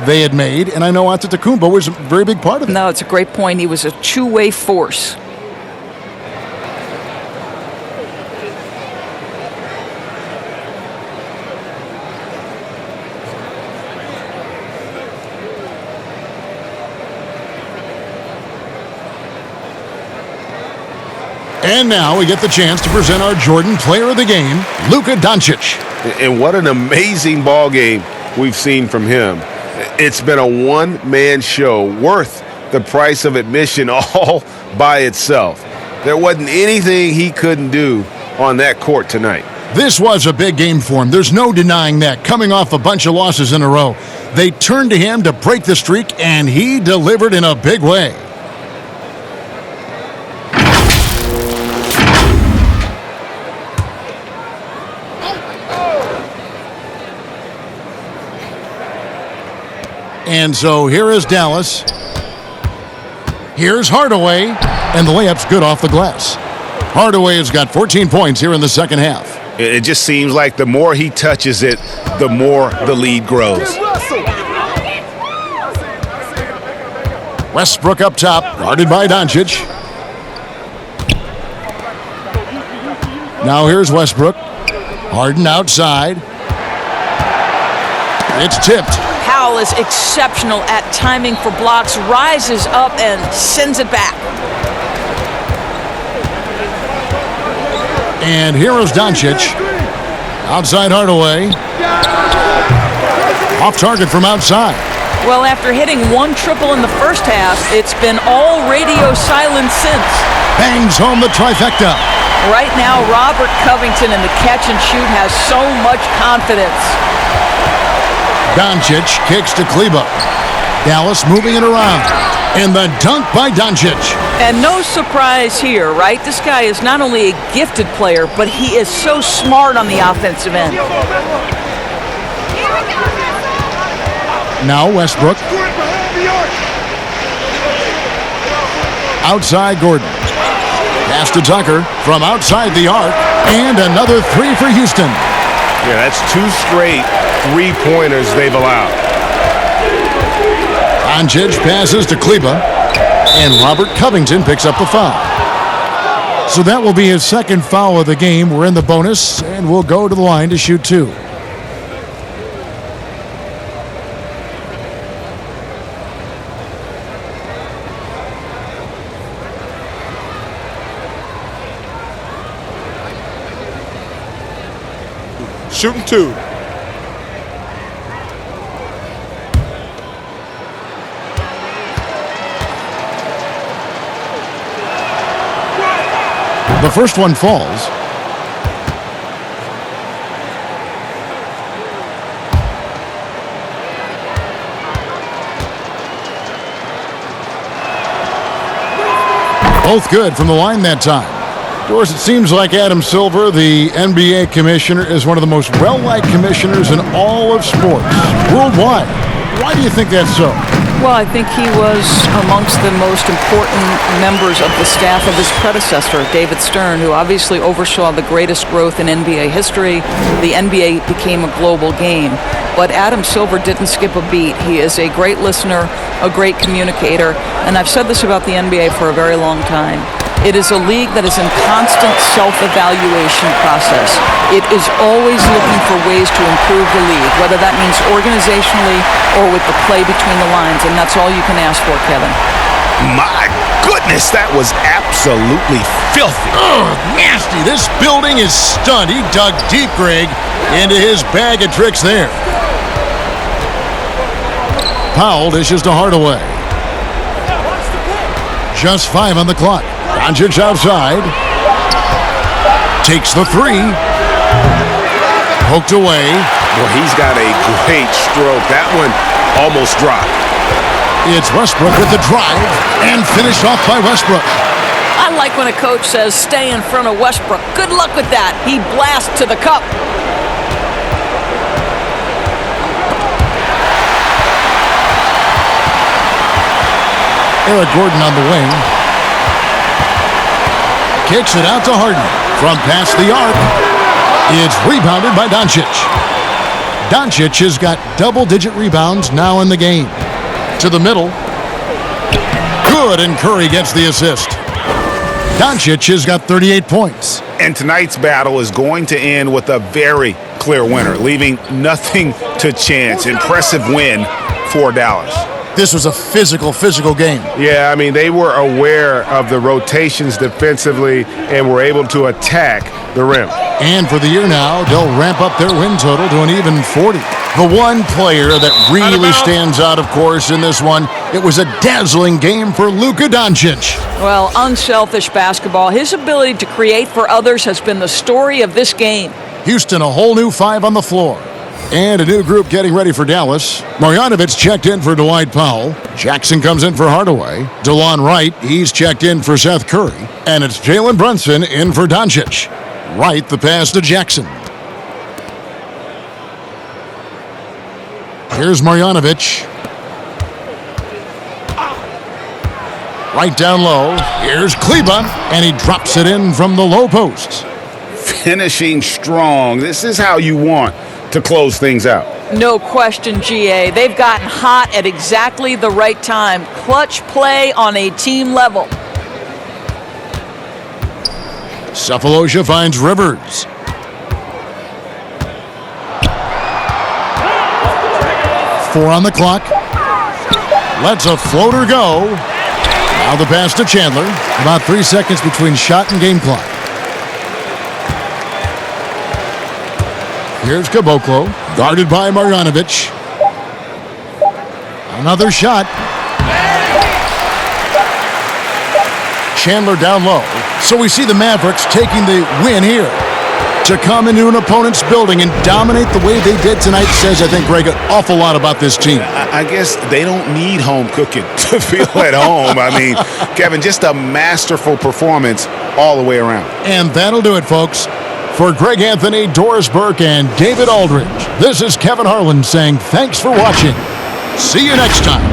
they had made, and I know Antetokounmpo was a very big part of it. No, it's a great point. He was a two-way force. And now we get the chance to present our Jordan Player of the Game, Luka Doncic. And what an amazing ball game we've seen from him. It's been a one-man show worth the price of admission all by itself. There wasn't anything he couldn't do on that court tonight. This was a big game for him. There's no denying that. Coming off a bunch of losses in a row, they turned to him to break the streak, and he delivered in a big way. And so here is Dallas. Here's Hardaway, and the layup's good off the glass. Hardaway has got 14 points here in the second half. It just seems like the more he touches it, the more the lead grows. Westbrook up top, guarded by Doncic. Now here's Westbrook. Harden outside. It's tipped. Powell is exceptional at timing for blocks, rises up and sends it back. And here is Doncic. Outside Hardaway. Off target from outside. Well, after hitting one triple in the first half, it's been all radio silence since. Bangs home the trifecta. Right now, Robert Covington in the catch and shoot has so much confidence. Doncic kicks to Kleba. Dallas moving it around. And the dunk by Doncic. And no surprise here, right? This guy is not only a gifted player, but he is so smart on the offensive end. Now Westbrook. Outside Gordon. Pass to Tucker from outside the arc. And another three for Houston. Yeah, that's two straight three-pointers they've allowed. Doncic passes to Kleba, and Robert Covington picks up the foul. So that will be his second foul of the game. We're in the bonus, and we'll go to the line to shoot two. Shooting two. The first one falls. Both good from the line that time. Doris, it seems like Adam Silver, the NBA commissioner, is one of the most well-liked commissioners in all of sports, worldwide. Why do you think that's so? Well, I think he was amongst the most important members of the staff of his predecessor, David Stern, who obviously oversaw the greatest growth in NBA history. The NBA became a global game. But Adam Silver didn't skip a beat. He is a great listener, a great communicator, and I've said this about the NBA for a very long time. It is a league that is in constant self-evaluation process. It is always looking for ways to improve the league, whether that means organizationally or with the play between the lines, and that's all you can ask for, Kevin. My goodness, that was absolutely filthy. Oh, nasty. This building is stunned. He dug deep, Greg, into his bag of tricks there. Powell dishes to Hardaway. Just 5 on the clock. Doncic outside. Takes the 3. Poked away. Well, he's got a great stroke. That one almost dropped. It's Westbrook with the drive and finished off by Westbrook. I like when a coach says stay in front of Westbrook. Good luck with that. He blasts to the cup. Eric Gordon on the wing. Kicks it out to Harden. From past the arc. It's rebounded by Doncic. Doncic has got double-digit rebounds now in the game. To the middle. Good, and Curry gets the assist. Doncic has got 38 points. And tonight's battle is going to end with a very clear winner, leaving nothing to chance. Impressive win for Dallas. This was a physical game. Yeah, I mean, they were aware of the rotations defensively and were able to attack the rim. And for the year now, they'll ramp up their win total to an even 40. The one player that really stands out, of course, in this one, it was a dazzling game for Luka Doncic. Well, unselfish basketball. His ability to create for others has been the story of this game. Houston, a whole new 5 on the floor. And a new group getting ready for Dallas. Marjanovic checked in for Dwight Powell. Jackson comes in for Hardaway. DeLon Wright, he's checked in for Seth Curry. And it's Jalen Brunson in for Doncic. Wright the pass to Jackson. Here's Marjanovic. Right down low. Here's Kleba. And he drops it in from the low post. Finishing strong. This is how you want to close things out. No question, GA. They've gotten hot at exactly the right time. Clutch play on a team level. Cephalosha finds Rivers. Four on the clock. Lets a floater go. Now the pass to Chandler. About 3 seconds between shot and game clock. Here's Caboclo, guarded by Marjanovic. Another shot. Chandler down low. So we see the Mavericks taking the win here. To come into an opponent's building and dominate the way they did tonight says, I think, Greg, an awful lot about this team. I guess they don't need home cooking to feel at home. I mean, Kevin, just a masterful performance all the way around. And that'll do it, folks. For Greg Anthony, Doris Burke, and David Aldridge, this is Kevin Harlan saying thanks for watching. See you next time.